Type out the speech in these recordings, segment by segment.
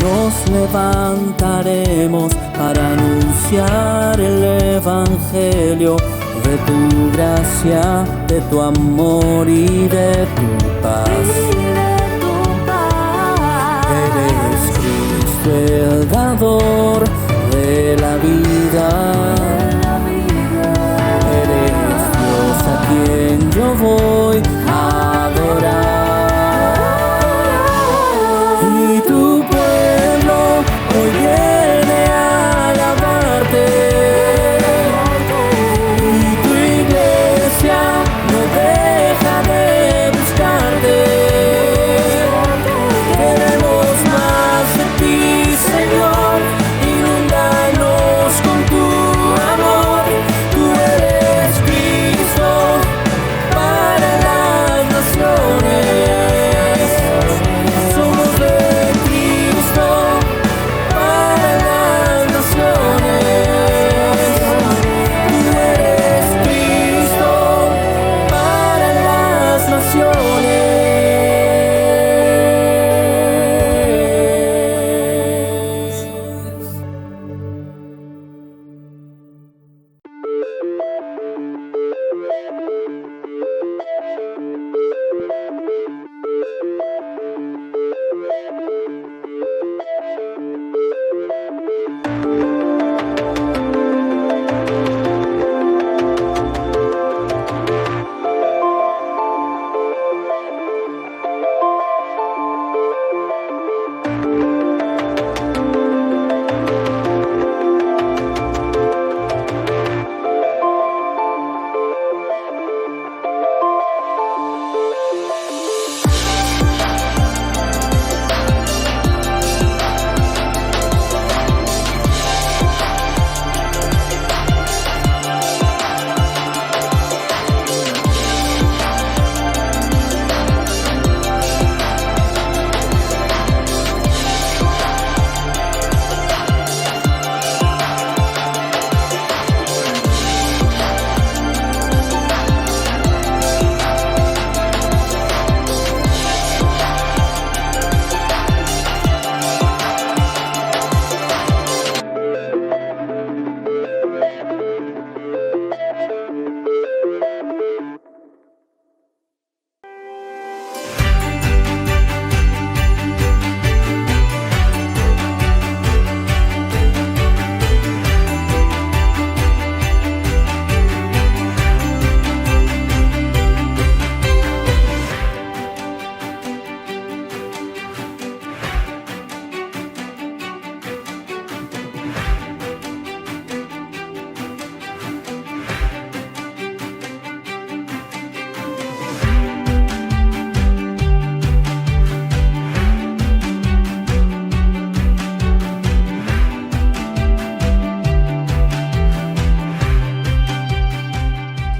nos levantaremos para anunciar el Evangelio de tu gracia, de tu amor y de tu paz. Eres Cristo el dador de la vida. Eres Dios a quien yo voy a adorar. Y tu pueblo hoy viene a alabarte. Y tu iglesia no deja de buscarte. Queremos más de ti, Señor. Inúndanos con tu amor. Tú eres Cristo para las naciones. Somos de Cristo para las naciones. Tú eres Cristo para las naciones.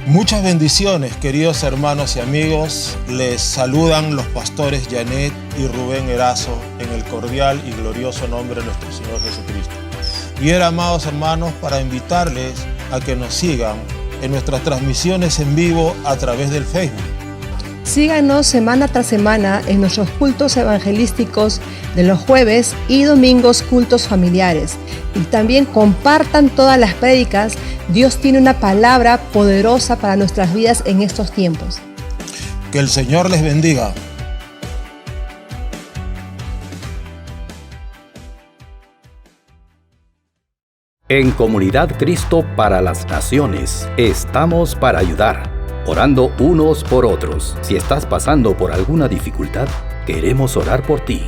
Muchas bendiciones, queridos hermanos y amigos. Les saludan los pastores Janet y Rubén Erazo en el cordial y glorioso nombre de nuestro Señor Jesucristo. Y era, amados hermanos, para invitarles a que nos sigan en nuestras transmisiones en vivo a través del Facebook. Síganos semana tras semana en nuestros cultos evangelísticos de los jueves y domingos, cultos familiares. Y también compartan todas las prédicas. Dios tiene una palabra poderosa para nuestras vidas en estos tiempos. Que el Señor les bendiga. En Comunidad Cristo para las Naciones, estamos para ayudar, orando unos por otros. Si estás pasando por alguna dificultad, queremos orar por ti.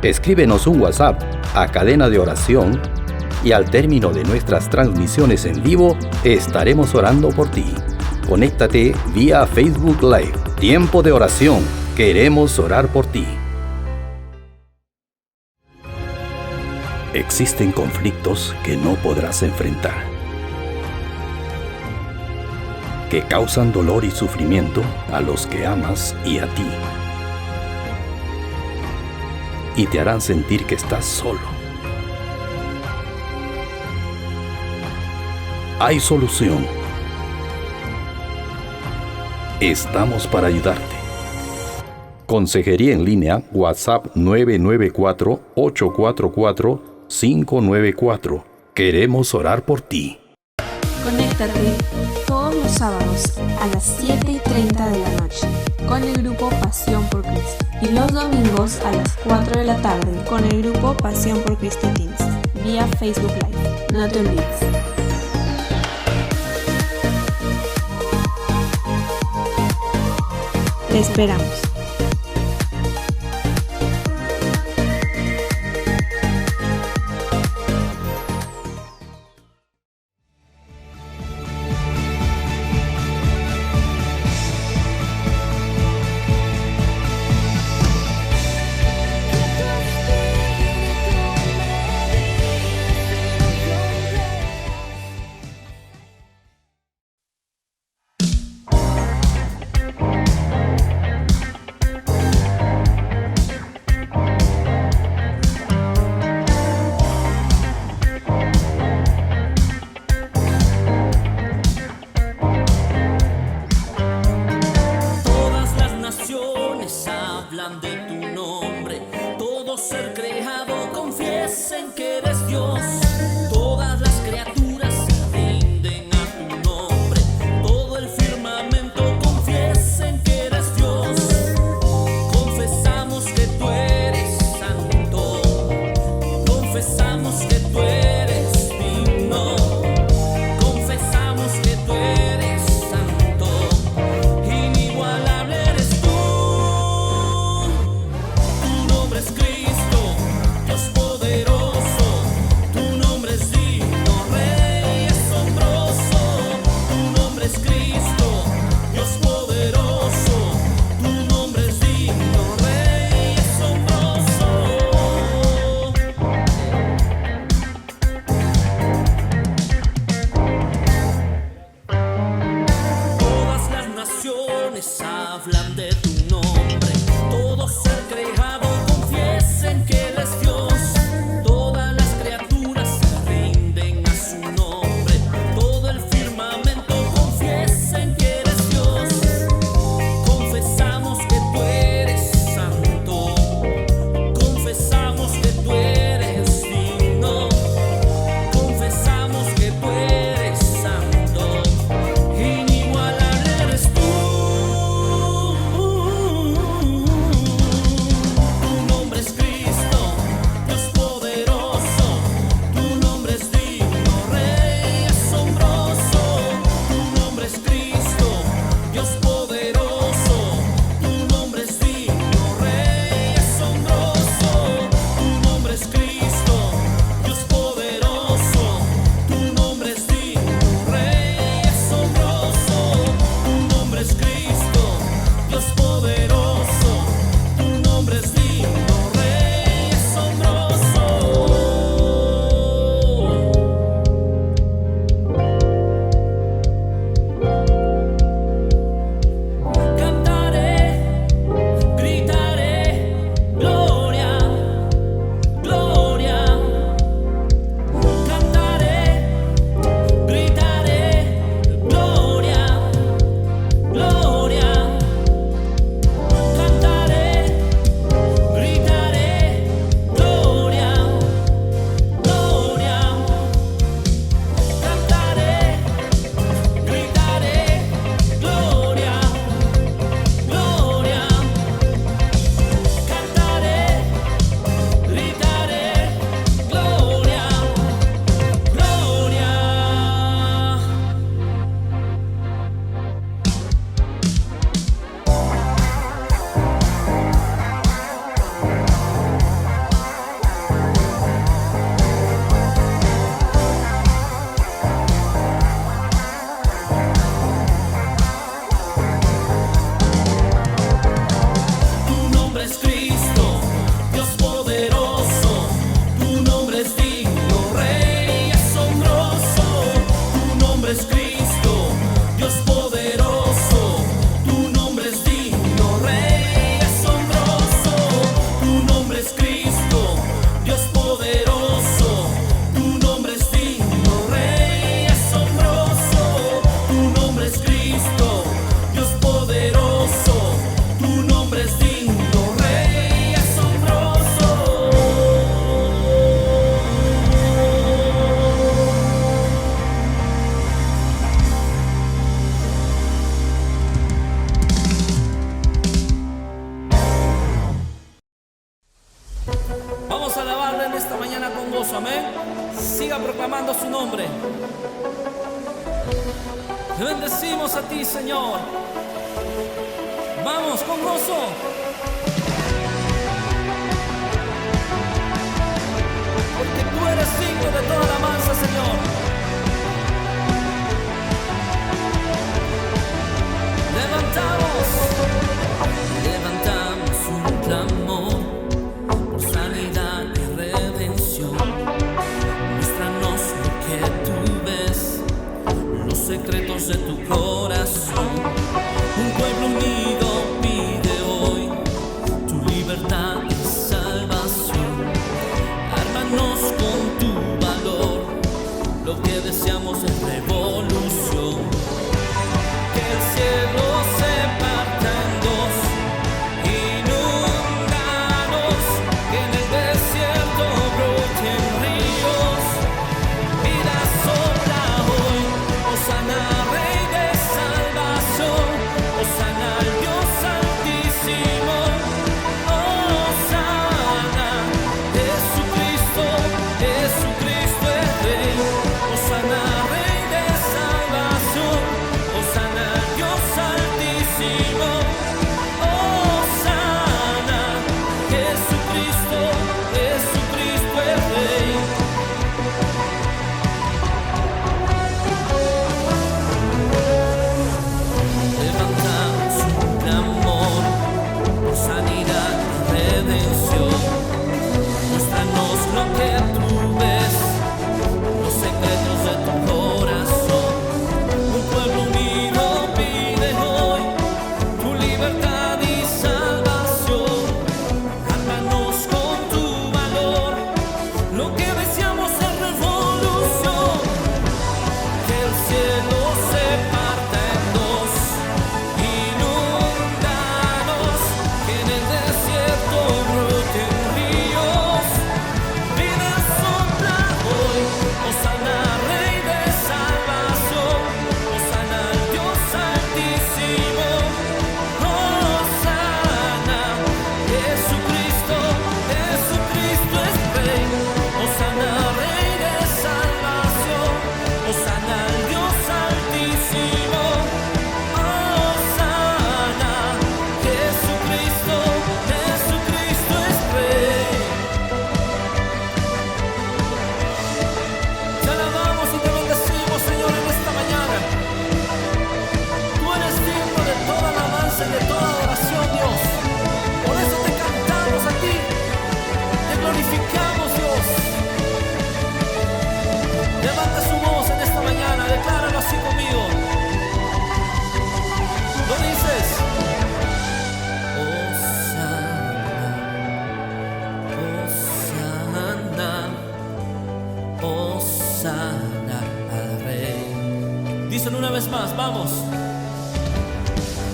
Escríbenos un WhatsApp a Cadena de Oración y al término de nuestras transmisiones en vivo, estaremos orando por ti. Conéctate vía Facebook Live. Tiempo de oración. Queremos orar por ti. Existen conflictos que no podrás enfrentar, que causan dolor y sufrimiento a los que amas y a ti, y te harán sentir que estás solo. Hay solución. Estamos para ayudarte. Consejería en línea, WhatsApp 994-844-594. Queremos orar por ti. Conéctate todos los sábados a las 7:30 de la noche con el grupo Pasión por Cristo y los domingos a las 4 de la tarde con el grupo Pasión por Cristo Teens vía Facebook Live. No te olvides. Te esperamos. Tu esta mañana con gozo, amén. Siga proclamando su nombre. Te bendecimos a ti, Señor. Vamos con gozo. Porque tú eres digno de toda alabanza, Señor. Levantamos un clamor por sanidad y redención. Muéstranos lo que tú ves, los secretos de tu corazón. Un pueblo unido pide hoy tu libertad y salvación. Ármanos con tu valor, lo que deseamos es revolución. Que el cielo se parta en dos, inúndanos, que en el desierto broten ríos. Vida sopla hoy, Hosana, Rey de salvación, Hosana al Dios altísimo, Hosana, Jesucristo, Jesucristo es Rey, Hosana, Rey de salvación, Hosana al Dios altísimo, Hosana, Jesucristo, Jesucristo es Rey. Levantamos un clamor por sanidad y redención. Muéstranos lo que tú ves, los secretos de tu corazón. Un pueblo unido pide hoy tu libertad y salvación. Ármanos con tu valor, lo que deseamos es revolución. Que el cielo se parta en dos, inúndanos, que en el desierto broten ríos. Vida sopla hoy, Hosana, Rey de salvación, Hosana al Dios altísimo, Hosana, Jesucristo, Jesucristo es Rey, Hosana, Rey de salvación, Hosana al Dios altísimo, Hosana, Jesucristo, Jesucristo es Rey. Te alabamos y te bendecimos, Señor, en esta mañana. Tú eres digno de toda alabanza y de toda adoración, Dios. Por eso te cantamos a ti, te glorificamos, Dios. Levanta su voz en esta mañana, decláralo así conmigo. Lo dices. Hosana, Hosana al Rey. Díselo una vez más, vamos.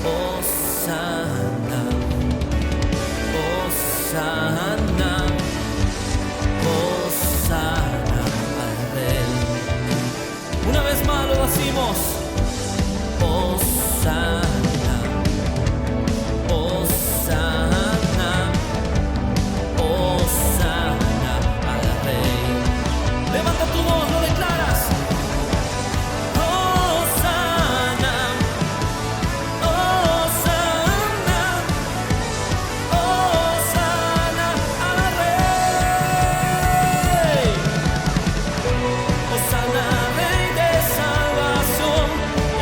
Hosana, Hosana, Hosana al Rey. Una vez más lo decimos. Hosana, Hosana, Hosana al Rey. Levanta tu voz, lo declaras. Hosana, Hosana, Hosana al Rey. Hosana, Rey de salvación,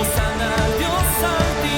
Hosana al Dios altísimo.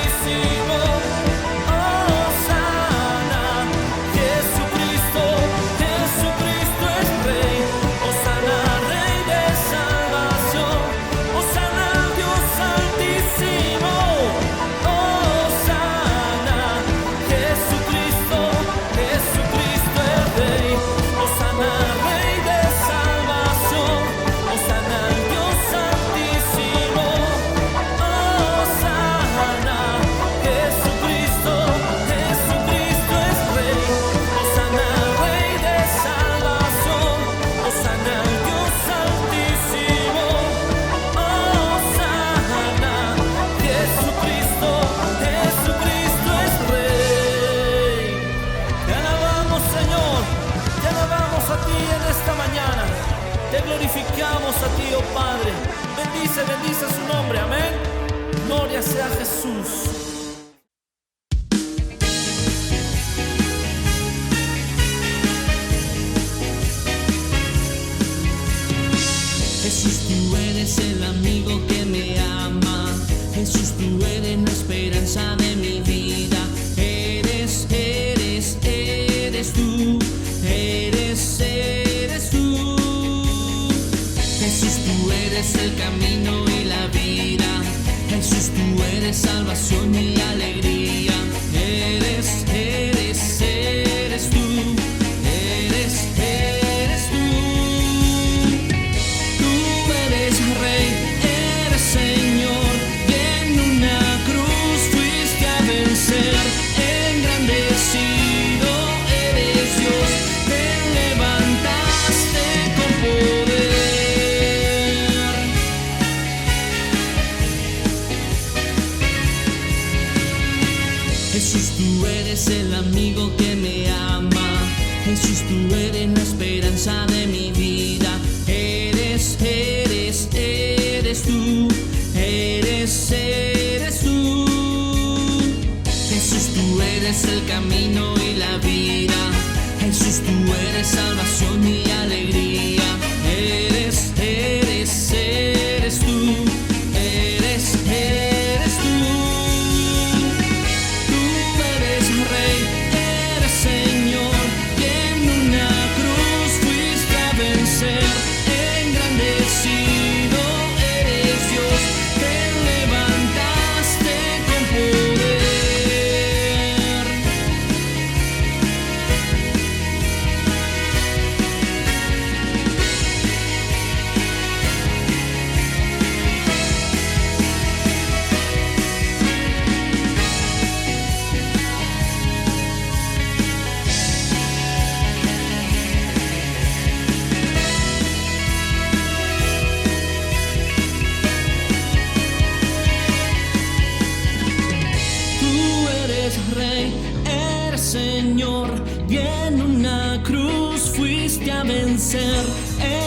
y en una cruz fuiste a vencer.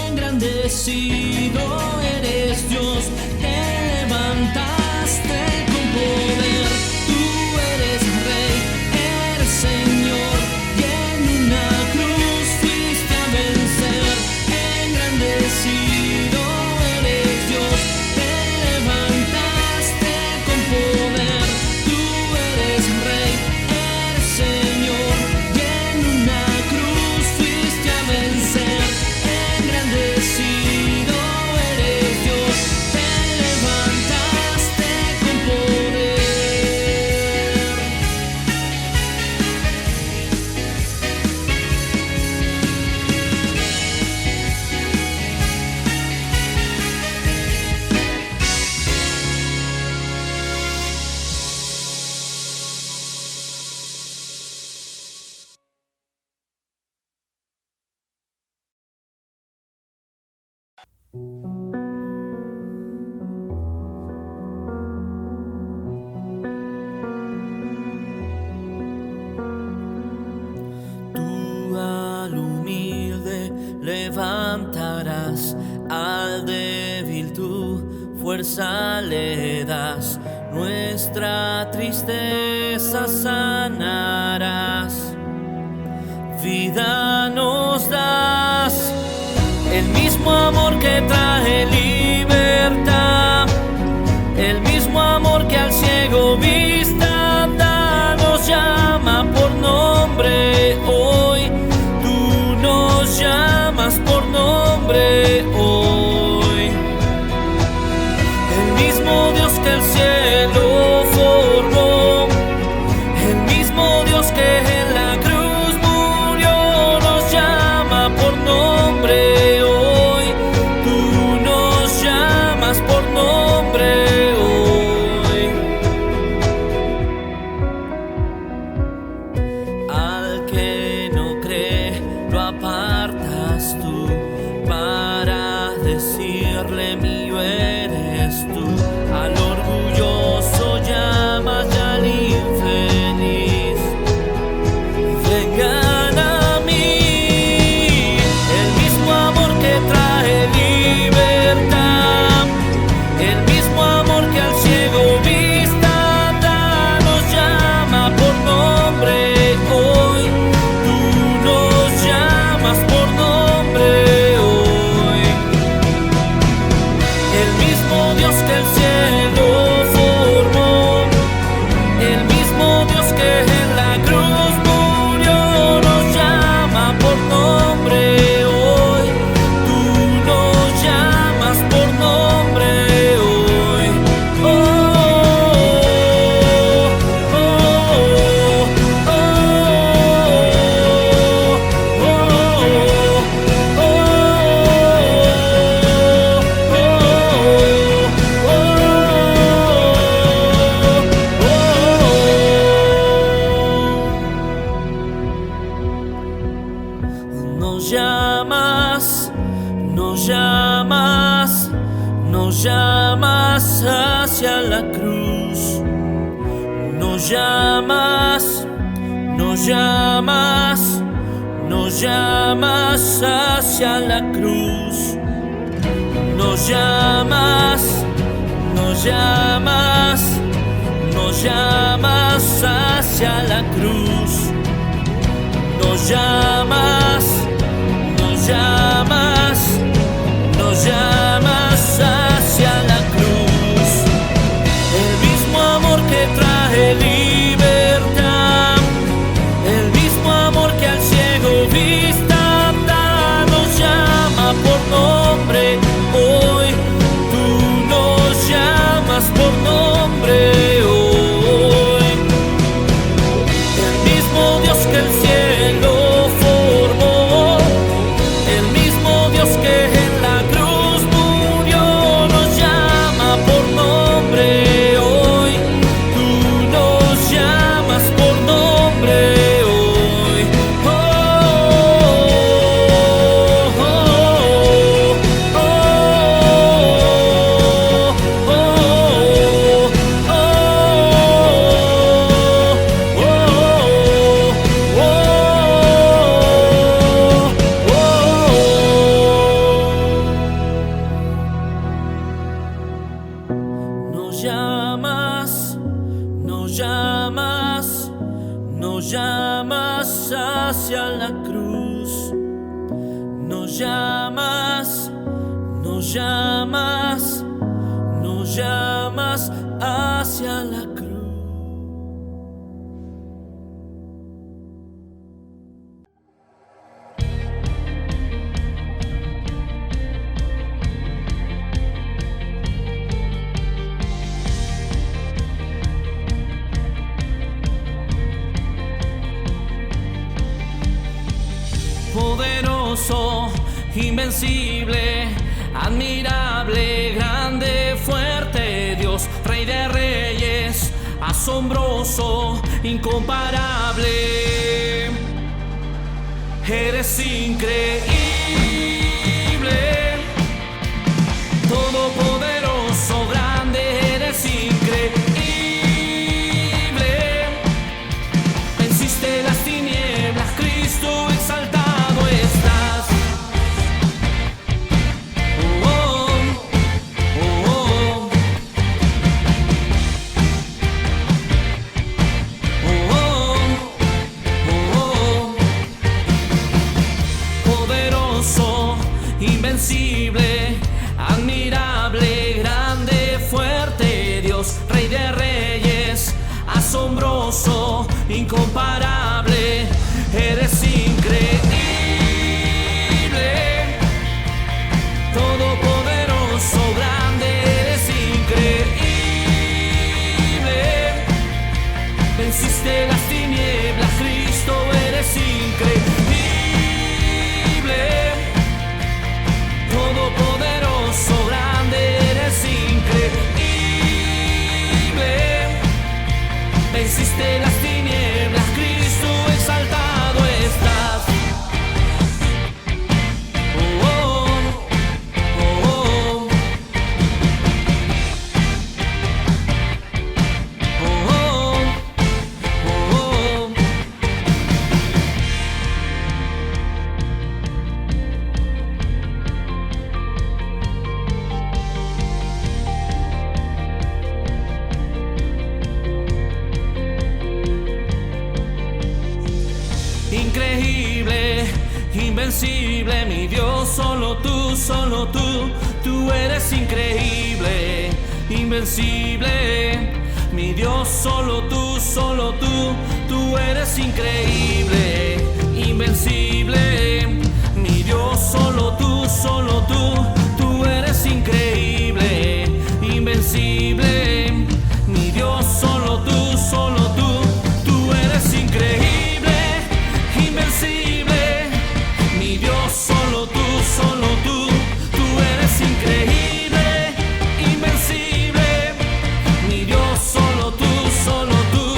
Engrandecido eres Dios, te levantaste con poder. Tú eres Rey, eres Señor, y en una cruz fuiste a vencer. Engrandecido eres Dios, te levantaste con poder. Tú eres Rey, eres Señor, y en una cruz fuiste a vencer. Engrandecido eres Dios, te levantaste con poder. Tú al humilde levantarás, al débil tu fuerza le das, nuestra tristeza sanarás, vida nos das, el mismo amor que trae libertad, el mismo amor que al ciego vista da, nos llama por nombre hoy. Tú nos llamas por nombre hoy. El mismo Dios que el cielo formó, el mismo Dios que en la cruz murió, nos llama por nombre hoy. Tú nos llamas por nombre hoy. Al que no cree lo apartas tú, para decirle mío eres tú. Al orgulloso llamas y al infeliz vengan a mí. El mismo amor que trae libertad, el mismo amor que al ciego vista da, nos llama por nombre hoy. Tú nos llamas por nombre hoy. El mismo Dios que el cielo formó, el mismo Dios que en la cruz murió, nos llama por nombre hoy. Tú nos llamas por nombre hoy. Oh, oh, oh, Nos llamas, nos llamas, nos llamas hacia la cruz. Nos llamas, nos llamas, nos llamas hacia la cruz. Nos llamas, nos llamas, nos llamas hacia la cruz. Nos llamas, nos llamas, nos llamas hacia la cruz. El mismo amor que trae libertad, el mismo amor que al ciego vista da, nos llama por nombre hoy. Tú nos llamas por nombre hoy. El mismo Dios que el cielo hacia la cruz. Nos llamas, nos llamas, nos llamas hacia la cruz. Poderoso, invencible, admirable, grande, fuerte, Dios, Rey de Reyes, asombroso, incomparable. Eres increíble, todopoderoso, grande, eres increíble. Venciste las tinieblas, Cristo exaltado. Invencible, admirable, grande, fuerte, Dios, Rey de Reyes, asombroso, incomparable, eres increíble, todopoderoso, grande, eres increíble, venciste las tinieblas, Cristo, eres increíble. Todopoderoso, grande, eres increíble. Venciste las tinieblas, Cristo exaltado estás. Oh, oh, oh, oh, oh, oh, oh. Increíble, invencible, mi Dios, solo tú, tú eres increíble, invencible, mi Dios, solo tú, tú eres increíble, invencible, mi Dios, solo tú, tú eres increíble, invencible, mi Dios, solo tú, tú eres increíble. Invencible, mi Dios, solo tú, tú eres increíble, invencible, mi Dios, solo tú, tú.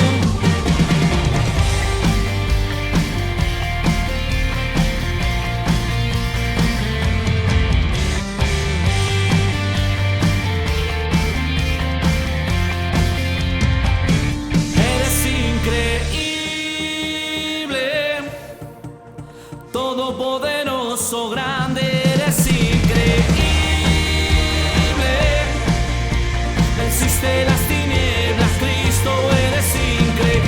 Eres increíble, todopoderoso, grande, eres increíble. Venciste las tinieblas, Cristo, eres increíble.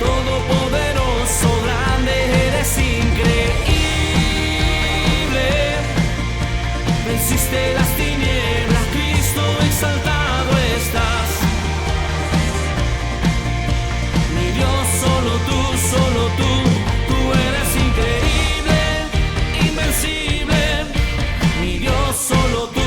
Todopoderoso, grande, eres increíble. Venciste las tinieblas, Cristo, exaltado estás. Mi Dios, solo tú, tú eres increíble, invencible, mi Dios, solo tú,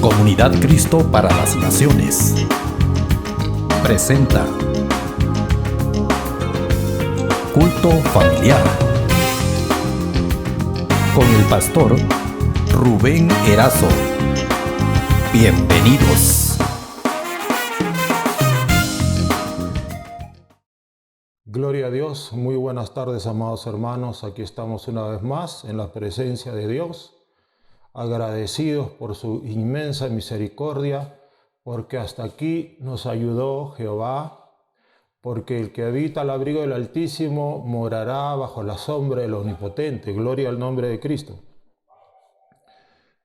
Comunidad Cristo para las Naciones presenta Culto Familiar con el pastor Rubén Erazo. Bienvenidos. Gloria a Dios, muy buenas tardes, amados hermanos. Aquí estamos una vez más en la presencia de Dios, agradecidos por su inmensa misericordia, porque hasta aquí nos ayudó Jehová, porque el que habita al abrigo del Altísimo morará bajo la sombra del Omnipotente. Gloria al nombre de Cristo.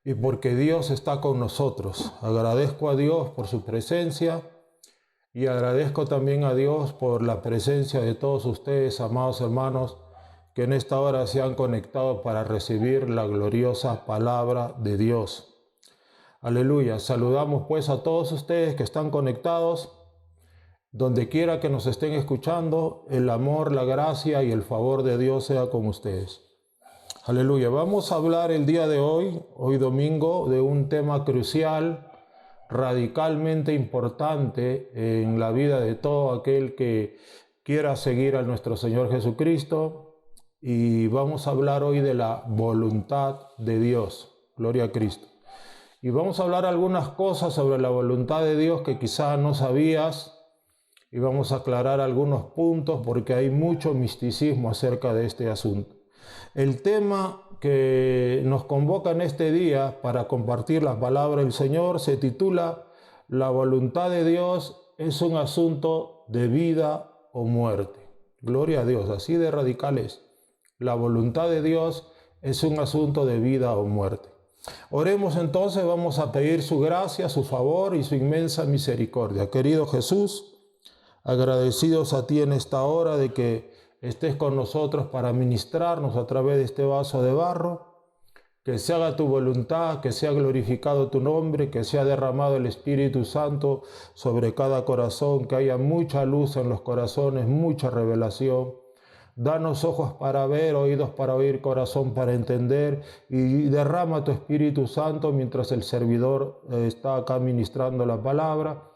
Y porque Dios está con nosotros. Agradezco a Dios por su presencia y agradezco también a Dios por la presencia de todos ustedes, amados hermanos, que en esta hora se han conectado para recibir la gloriosa palabra de Dios. Aleluya. Saludamos pues a todos ustedes que están conectados, donde quiera que nos estén escuchando. El amor, la gracia y el favor de Dios sea con ustedes. Aleluya. Vamos a hablar el día de hoy domingo, de un tema crucial, radicalmente importante en la vida de todo aquel que quiera seguir a nuestro Señor Jesucristo. Y vamos a hablar hoy de la voluntad de Dios. Gloria a Cristo. Y vamos a hablar algunas cosas sobre la voluntad de Dios que quizás no sabías. Y vamos a aclarar algunos puntos porque hay mucho misticismo acerca de este asunto. El tema que nos convoca en este día para compartir la palabra del Señor se titula La voluntad de Dios es un asunto de vida o muerte. Gloria a Dios, así de radical es. La voluntad de Dios es un asunto de vida o muerte. Oremos entonces, vamos a pedir su gracia, su favor y su inmensa misericordia. Querido Jesús, agradecidos a ti en esta hora de que estés con nosotros para ministrarnos a través de este vaso de barro. Que se haga tu voluntad, que sea glorificado tu nombre, que sea derramado el Espíritu Santo sobre cada corazón, que haya mucha luz en los corazones, mucha revelación. Danos ojos para ver, oídos para oír, corazón para entender, y derrama tu Espíritu Santo mientras el servidor está acá ministrando la palabra,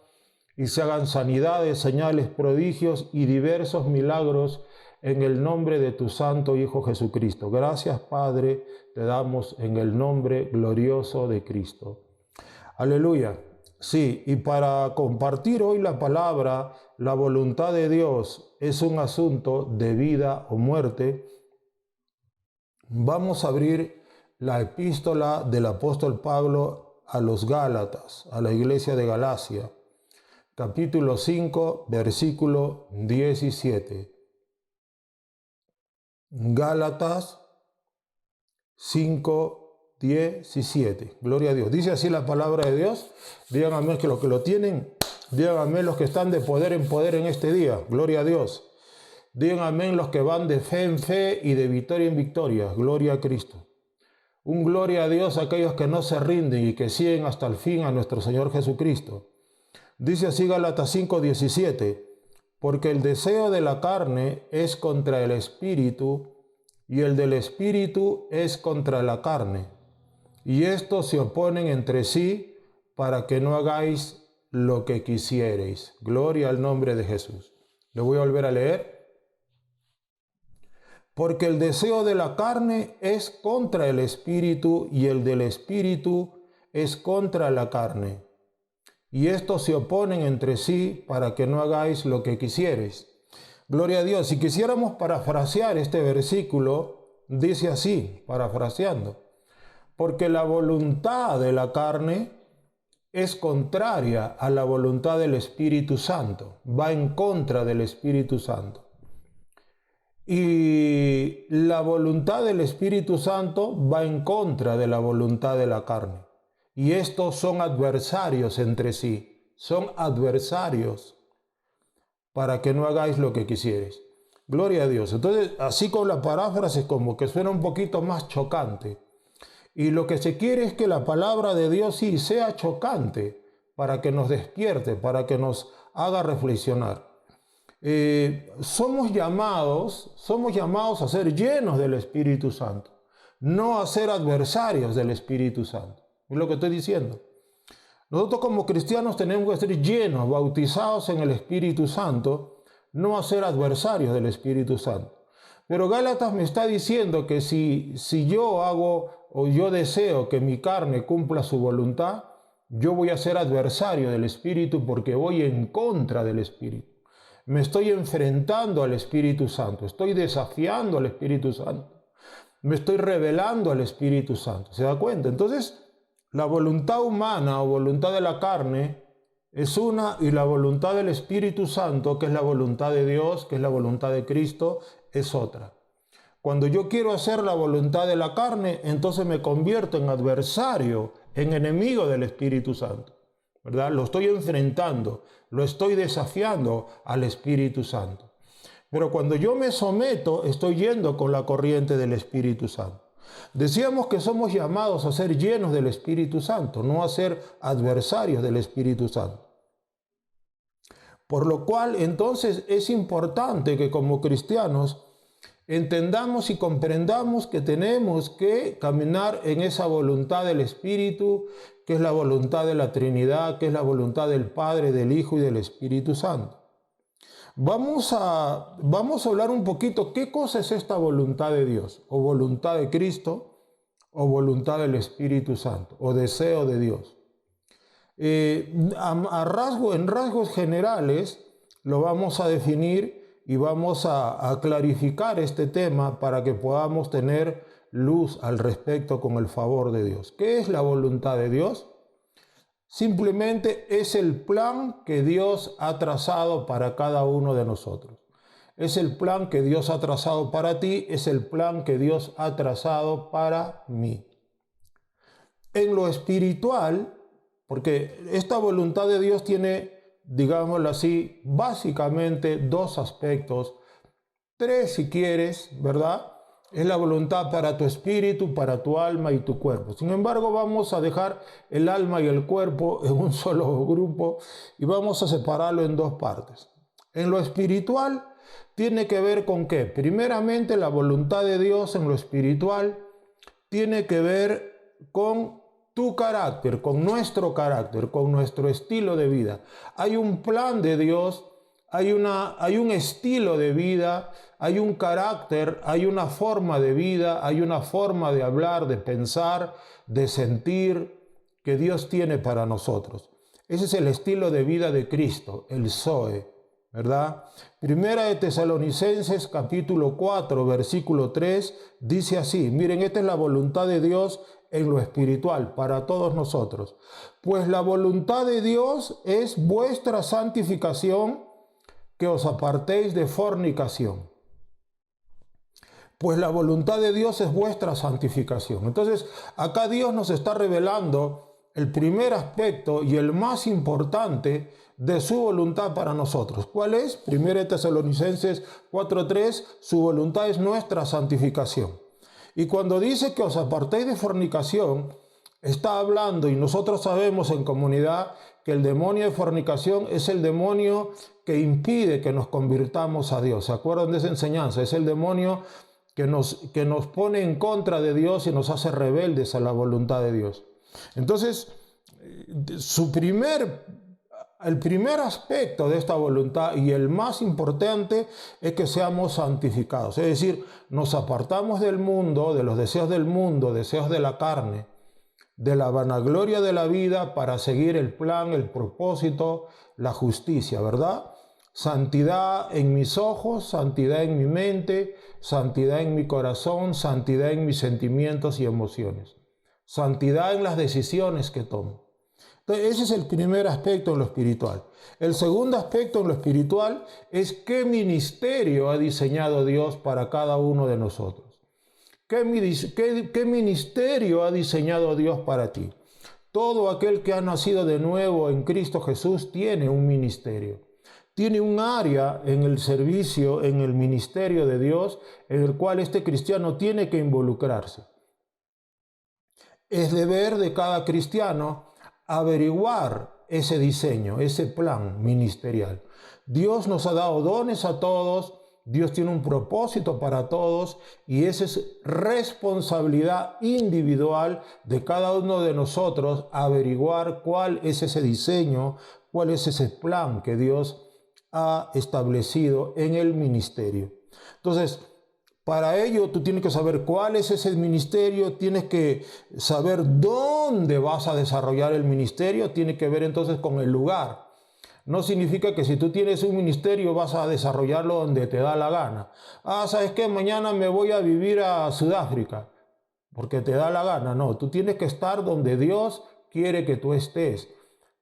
y se hagan sanidades, señales, prodigios y diversos milagros en el nombre de tu Santo Hijo Jesucristo. Gracias, Padre, te damos en el nombre glorioso de Cristo. Aleluya. Sí, y para compartir hoy la palabra, la voluntad de Dios es un asunto de vida o muerte, vamos a abrir la epístola del apóstol Pablo a los Gálatas, a la iglesia de Galacia, capítulo 5, versículo 17. Gálatas 5, 17. Gloria a Dios. Dice así la palabra de Dios. Díganme que los que lo tienen, díganme los que están de poder en este día. Gloria a Dios. Díganme los que van de fe en fe y de victoria en victoria. Gloria a Cristo. Un gloria a Dios a aquellos que no se rinden y que siguen hasta el fin a nuestro Señor Jesucristo. Dice así Gálatas 5, 17. Porque el deseo de la carne es contra el espíritu y el del espíritu es contra la carne. Y estos se oponen entre sí para que no hagáis lo que quisiereis. Gloria al nombre de Jesús. Lo voy a volver a leer. Porque el deseo de la carne es contra el espíritu y el del espíritu es contra la carne. Y estos se oponen entre sí para que no hagáis lo que quisiereis. Gloria a Dios. Si quisiéramos parafrasear este versículo, dice así, parafraseando. Porque la voluntad de la carne es contraria a la voluntad del Espíritu Santo. Va en contra del Espíritu Santo. Y la voluntad del Espíritu Santo va en contra de la voluntad de la carne. Y estos son adversarios entre sí. Son adversarios para que no hagáis lo que quisieres. Gloria a Dios. Entonces, así con la paráfrasis como que suena un poquito más chocante. Y lo que se quiere es que la palabra de Dios sí sea chocante para que nos despierte, para que nos haga reflexionar. Somos llamados a ser llenos del Espíritu Santo, no a ser adversarios del Espíritu Santo. Es lo que estoy diciendo. Nosotros como cristianos tenemos que ser llenos, bautizados en el Espíritu Santo, no a ser adversarios del Espíritu Santo. Pero Gálatas me está diciendo que si yo hago o yo deseo que mi carne cumpla su voluntad, yo voy a ser adversario del Espíritu porque voy en contra del Espíritu. Me estoy enfrentando al Espíritu Santo, estoy desafiando al Espíritu Santo, me estoy rebelando al Espíritu Santo. ¿Se da cuenta? Entonces, la voluntad humana o voluntad de la carne es una y la voluntad del Espíritu Santo, que es la voluntad de Dios, que es la voluntad de Cristo, es otra. Cuando yo quiero hacer la voluntad de la carne, entonces me convierto en adversario, en enemigo del Espíritu Santo, ¿verdad? Lo estoy enfrentando, lo estoy desafiando al Espíritu Santo. Pero cuando yo me someto, estoy yendo con la corriente del Espíritu Santo. Decíamos que somos llamados a ser llenos del Espíritu Santo, no a ser adversarios del Espíritu Santo. Por lo cual, entonces, es importante que como cristianos entendamos y comprendamos que tenemos que caminar en esa voluntad del Espíritu, que es la voluntad de la Trinidad, que es la voluntad del Padre, del Hijo y del Espíritu Santo. Vamos a hablar un poquito qué cosa es esta voluntad de Dios, o voluntad de Cristo, o voluntad del Espíritu Santo, o deseo de Dios. En rasgos generales lo vamos a definir y vamos a clarificar este tema para que podamos tener luz al respecto con el favor de Dios. ¿Qué es la voluntad de Dios? Simplemente es el plan que Dios ha trazado para cada uno de nosotros. Es el plan que Dios ha trazado para ti, es el plan que Dios ha trazado para mí. En lo espiritual, porque esta voluntad de Dios tiene, digámoslo así, básicamente dos aspectos, tres si quieres, ¿verdad? Es la voluntad para tu espíritu, para tu alma y tu cuerpo. Sin embargo, vamos a dejar el alma y el cuerpo en un solo grupo y vamos a separarlo en dos partes. En lo espiritual tiene que ver con qué? Primeramente, la voluntad de Dios en lo espiritual tiene que ver con tu carácter, con nuestro estilo de vida. Hay un plan de Dios, hay un estilo de vida, hay un carácter, hay una forma de vida, hay una forma de hablar, de pensar, de sentir que Dios tiene para nosotros. Ese es el estilo de vida de Cristo, el Zoe, ¿verdad? Primera de Tesalonicenses capítulo 4, versículo 3, dice así, miren, esta es la voluntad de Dios en lo espiritual para todos nosotros. Pues la voluntad de Dios es vuestra santificación, que os apartéis de fornicación. Pues la voluntad de Dios es vuestra santificación. Entonces, acá Dios nos está revelando el primer aspecto y el más importante de su voluntad para nosotros. ¿Cuál es? 1 Tesalonicenses 4:3, su voluntad es nuestra santificación. Y cuando dice que os apartéis de fornicación, está hablando, y nosotros sabemos en comunidad que el demonio de fornicación es el demonio que impide que nos convirtamos a Dios. ¿Se acuerdan de esa enseñanza? Es el demonio que nos pone en contra de Dios y nos hace rebeldes a la voluntad de Dios. Entonces, el primer aspecto de esta voluntad y el más importante es que seamos santificados. Es decir, nos apartamos del mundo, de los deseos del mundo, deseos de la carne, de la vanagloria de la vida para seguir el plan, el propósito, la justicia, ¿verdad? Santidad en mis ojos, santidad en mi mente, santidad en mi corazón, santidad en mis sentimientos y emociones. Santidad en las decisiones que tomo. Entonces, ese es el primer aspecto en lo espiritual. El segundo aspecto en lo espiritual es qué ministerio ha diseñado Dios para cada uno de nosotros. ¿Qué ministerio ha diseñado Dios para ti? Todo aquel que ha nacido de nuevo en Cristo Jesús tiene un ministerio. Tiene un área en el servicio, en el ministerio de Dios, en el cual este cristiano tiene que involucrarse. Es deber de cada cristiano averiguar ese diseño, ese plan ministerial. Dios nos ha dado dones a todos Dios tiene un propósito para todos y esa es responsabilidad individual de cada uno de nosotros averiguar cuál es ese diseño, cuál es ese plan que Dios ha establecido en el ministerio. Entonces, para ello tú tienes que saber cuál es ese ministerio, tienes que saber dónde vas a desarrollar el ministerio, tiene que ver entonces con el lugar. No significa que si tú tienes un ministerio vas a desarrollarlo donde te da la gana. ¿Sabes qué? Mañana me voy a vivir a Sudáfrica porque te da la gana. No, tú tienes que estar donde Dios quiere que tú estés.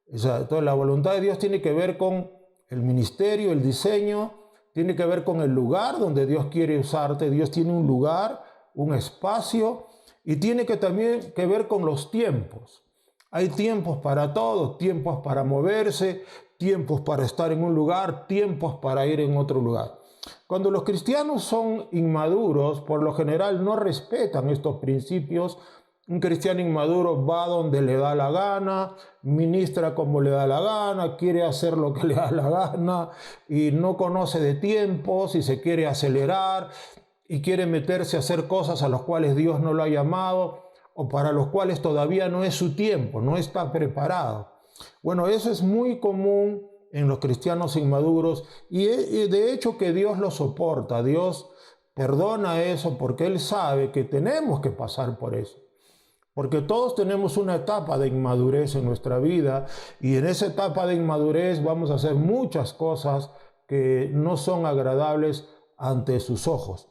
Entonces la voluntad de Dios tiene que ver con el ministerio, el diseño, tiene que ver con el lugar donde Dios quiere usarte. Dios tiene un lugar, un espacio y tiene que también que ver con los tiempos. Hay tiempos para todo, tiempos para moverse, tiempos para estar en un lugar, tiempos para ir en otro lugar. Cuando los cristianos son inmaduros, por lo general no respetan estos principios. Un cristiano inmaduro va donde le da la gana, ministra como le da la gana, quiere hacer lo que le da la gana y no conoce de tiempos y se quiere acelerar y quiere meterse a hacer cosas a las cuales Dios no lo ha llamado o para los cuales todavía no es su tiempo, no está preparado. Bueno, eso es muy común en los cristianos inmaduros y de hecho que Dios lo soporta, Dios perdona eso porque Él sabe que tenemos que pasar por eso. Porque todos tenemos una etapa de inmadurez en nuestra vida y en esa etapa de inmadurez vamos a hacer muchas cosas que no son agradables ante sus ojos.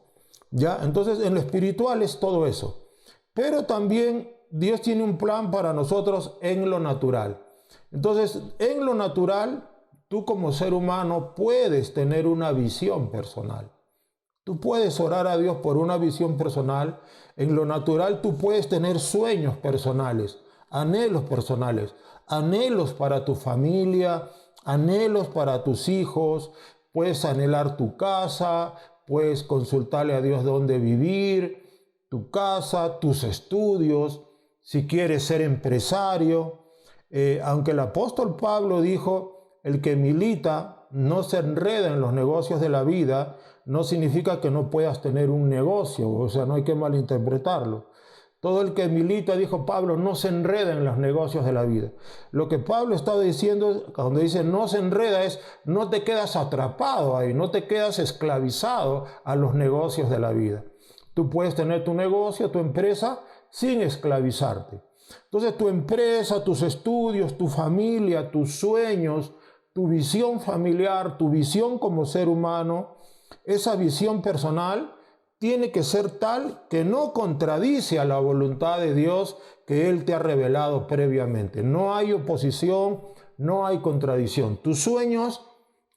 ¿Ya? Entonces en lo espiritual es todo eso. Pero también Dios tiene un plan para nosotros en lo natural. Entonces, en lo natural, tú como ser humano puedes tener una visión personal. Tú puedes orar a Dios por una visión personal. En lo natural, tú puedes tener sueños personales, anhelos para tu familia, anhelos para tus hijos. Puedes anhelar tu casa, puedes consultarle a Dios dónde vivir, tu casa, tus estudios, si quieres ser empresario. Aunque el apóstol Pablo dijo, el que milita no se enreda en los negocios de la vida, no significa que no puedas tener un negocio, o sea, no hay que malinterpretarlo. Todo el que milita, dijo Pablo, no se enreda en los negocios de la vida. Lo que Pablo está diciendo, cuando dice no se enreda, es no te quedas atrapado ahí, no te quedas esclavizado a los negocios de la vida. Tú puedes tener tu negocio, tu empresa, sin esclavizarte. Entonces tu empresa, tus estudios, tu familia, tus sueños, tu visión familiar, tu visión como ser humano, esa visión personal tiene que ser tal que no contradice a la voluntad de Dios que Él te ha revelado previamente. No hay oposición, no hay contradicción. Tus sueños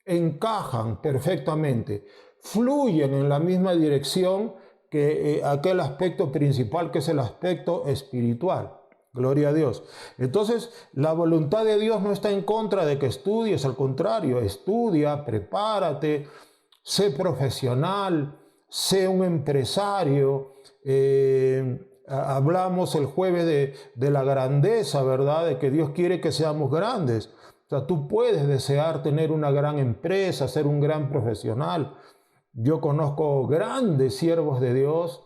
encajan perfectamente, fluyen en la misma dirección que aquel aspecto principal que es el aspecto espiritual. Gloria a Dios. Entonces, la voluntad de Dios no está en contra de que estudies, al contrario, estudia, prepárate, sé profesional, sé un empresario. Hablamos el jueves de la grandeza, ¿verdad? De que Dios quiere que seamos grandes. O sea, tú puedes desear tener una gran empresa, ser un gran profesional. Yo conozco grandes siervos de Dios.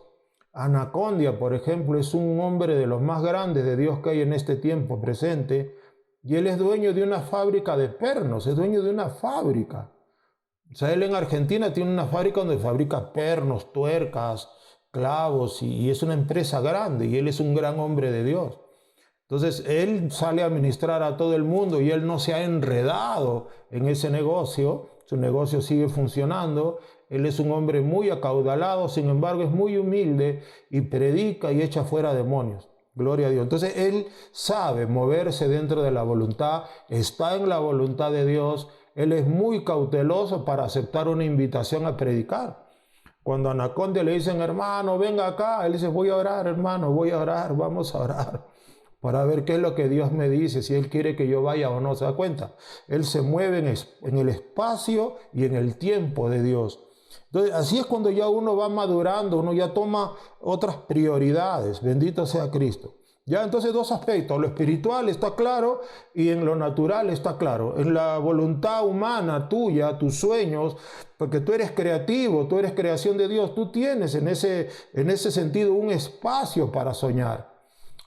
Anacondia, por ejemplo, es un hombre de los más grandes de Dios que hay en este tiempo presente. Y él es dueño de una fábrica de pernos, es dueño de una fábrica. O sea, él en Argentina tiene una fábrica donde fabrica pernos, tuercas, clavos y es una empresa grande y él es un gran hombre de Dios. Entonces, él sale a ministrar a todo el mundo y él no se ha enredado en ese negocio. Su negocio sigue funcionando. Él es un hombre muy acaudalado, sin embargo, es muy humilde y predica y echa fuera demonios. Gloria a Dios. Entonces, él sabe moverse dentro de la voluntad, está en la voluntad de Dios. Él es muy cauteloso para aceptar una invitación a predicar. Cuando a Anacondia le dicen, hermano, venga acá, él dice, voy a orar, hermano, voy a orar, vamos a orar, para ver qué es lo que Dios me dice, si Él quiere que yo vaya o no. ¿Se da cuenta? Él se mueve en el espacio y en el tiempo de Dios. Entonces, así es cuando ya uno va madurando, uno ya toma otras prioridades. Bendito sea Cristo. Ya, entonces dos aspectos, lo espiritual está claro y en lo natural está claro. En la voluntad humana tuya, tus sueños, porque tú eres creativo, tú eres creación de Dios, tú tienes en ese sentido un espacio para soñar,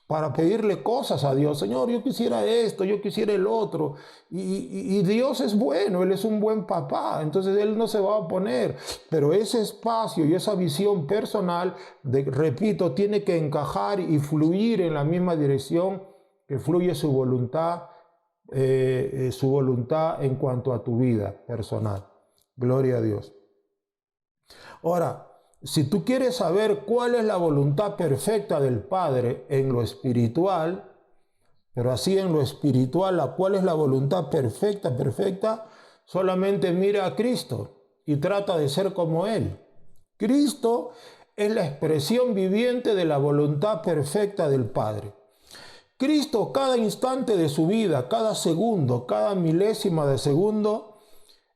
para pedirle cosas a Dios. Señor, yo quisiera esto, yo quisiera el otro. Y Dios es bueno, Él es un buen papá, entonces Él no se va a oponer. Pero ese espacio y esa visión personal, repito, tiene que encajar y fluir en la misma dirección que fluye su voluntad en cuanto a tu vida personal. Gloria a Dios. Ahora, si tú quieres saber cuál es la voluntad perfecta del Padre en lo espiritual, pero así en lo espiritual, ¿cuál es la voluntad perfecta? Solamente mira a Cristo y trata de ser como Él. Cristo es la expresión viviente de la voluntad perfecta del Padre. Cristo, cada instante de su vida, cada segundo, cada milésima de segundo,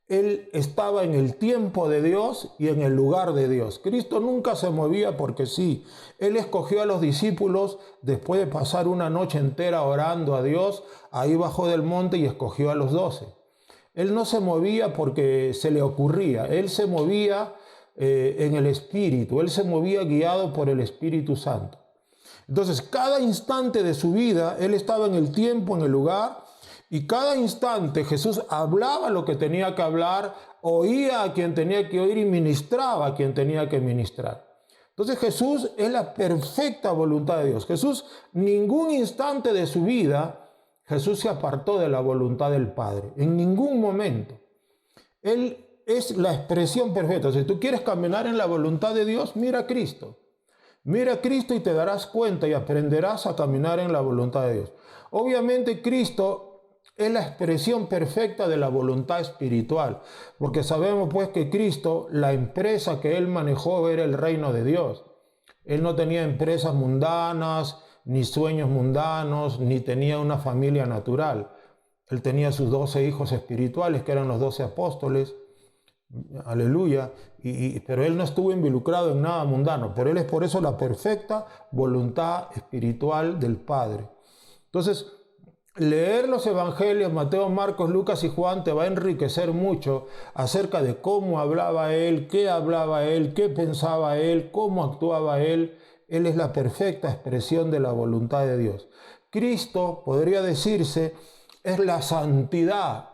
Él estaba en el tiempo de Dios y en el lugar de Dios. Cristo nunca se movía porque sí. Él escogió a los discípulos después de pasar una noche entera orando a Dios. Ahí bajó del monte y escogió a los 12. Él no se movía porque se le ocurría. Él se movía en el Espíritu. Él se movía guiado por el Espíritu Santo. Entonces, cada instante de su vida, Él estaba en el tiempo, en el lugar. Y cada instante Jesús hablaba lo que tenía que hablar, oía a quien tenía que oír y ministraba a quien tenía que ministrar. Entonces Jesús es la perfecta voluntad de Dios. Jesús, ningún instante de su vida, Jesús se apartó de la voluntad del Padre. En ningún momento. Él es la expresión perfecta. Si tú quieres caminar en la voluntad de Dios, mira a Cristo. Mira a Cristo y te darás cuenta y aprenderás a caminar en la voluntad de Dios. Obviamente Cristo es la expresión perfecta de la voluntad espiritual, porque sabemos pues que Cristo, la empresa que Él manejó era el reino de Dios. Él no tenía empresas mundanas, ni sueños mundanos, ni tenía una familia natural. Él tenía sus 12 hijos espirituales, que eran los 12 apóstoles, aleluya, pero Él no estuvo involucrado en nada mundano, pero Él es por eso la perfecta voluntad espiritual del Padre. Entonces, leer los evangelios, Mateo, Marcos, Lucas y Juan, te va a enriquecer mucho acerca de cómo hablaba Él, qué pensaba Él, cómo actuaba Él. Él es la perfecta expresión de la voluntad de Dios. Cristo, podría decirse, es la santidad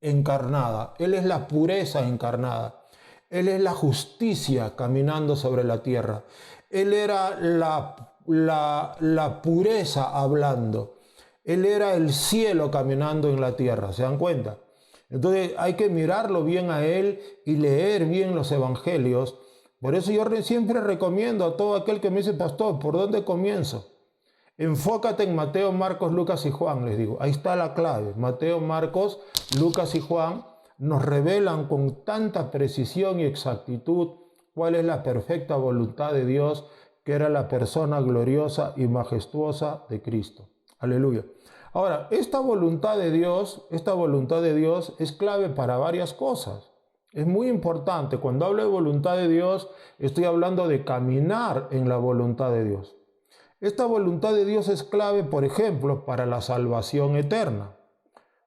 encarnada. Él es la pureza encarnada. Él es la justicia caminando sobre la tierra. Él era la pureza hablando. Él era el cielo caminando en la tierra, ¿se dan cuenta? Entonces hay que mirarlo bien a Él y leer bien los evangelios. Por eso yo siempre recomiendo a todo aquel que me dice, pastor, ¿por dónde comienzo? Enfócate en Mateo, Marcos, Lucas y Juan, les digo. Ahí está la clave. Mateo, Marcos, Lucas y Juan nos revelan con tanta precisión y exactitud cuál es la perfecta voluntad de Dios, que era la persona gloriosa y majestuosa de Cristo. Aleluya. Ahora, esta voluntad de Dios es clave para varias cosas. Es muy importante. Cuando hablo de voluntad de Dios, estoy hablando de caminar en la voluntad de Dios. Esta voluntad de Dios es clave, por ejemplo, para la salvación eterna.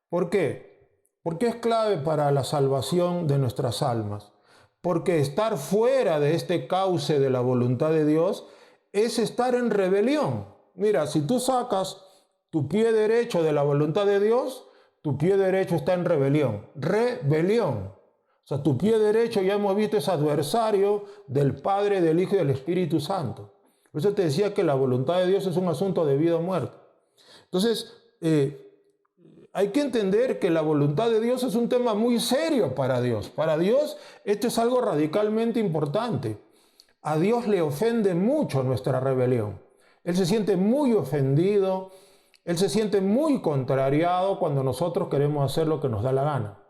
¿Por qué? Porque es clave para la salvación de nuestras almas. Porque estar fuera de este cauce de la voluntad de Dios es estar en rebelión. Mira, si tú sacas tu pie derecho de la voluntad de Dios, tu pie derecho está en rebelión. Rebelión. O sea, tu pie derecho, ya hemos visto, es adversario del Padre, del Hijo y del Espíritu Santo. Por eso te decía que la voluntad de Dios es un asunto de vida o muerte. Entonces, hay que entender que la voluntad de Dios es un tema muy serio para Dios. Para Dios, esto es algo radicalmente importante. A Dios le ofende mucho nuestra rebelión. Él se siente muy ofendido. Él se siente muy contrariado cuando nosotros queremos hacer lo que nos da la gana.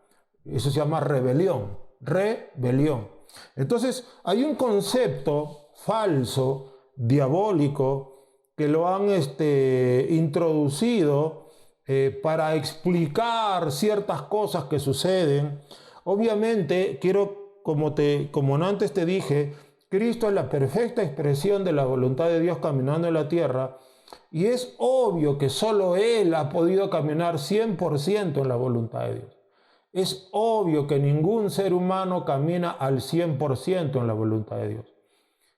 Eso se llama rebelión. Rebelión. Entonces, hay un concepto falso, diabólico, que lo han introducido para explicar ciertas cosas que suceden. Obviamente, como antes te dije, Cristo es la perfecta expresión de la voluntad de Dios caminando en la tierra. Y es obvio que solo Él ha podido caminar 100% en la voluntad de Dios. Es obvio que ningún ser humano camina al 100% en la voluntad de Dios.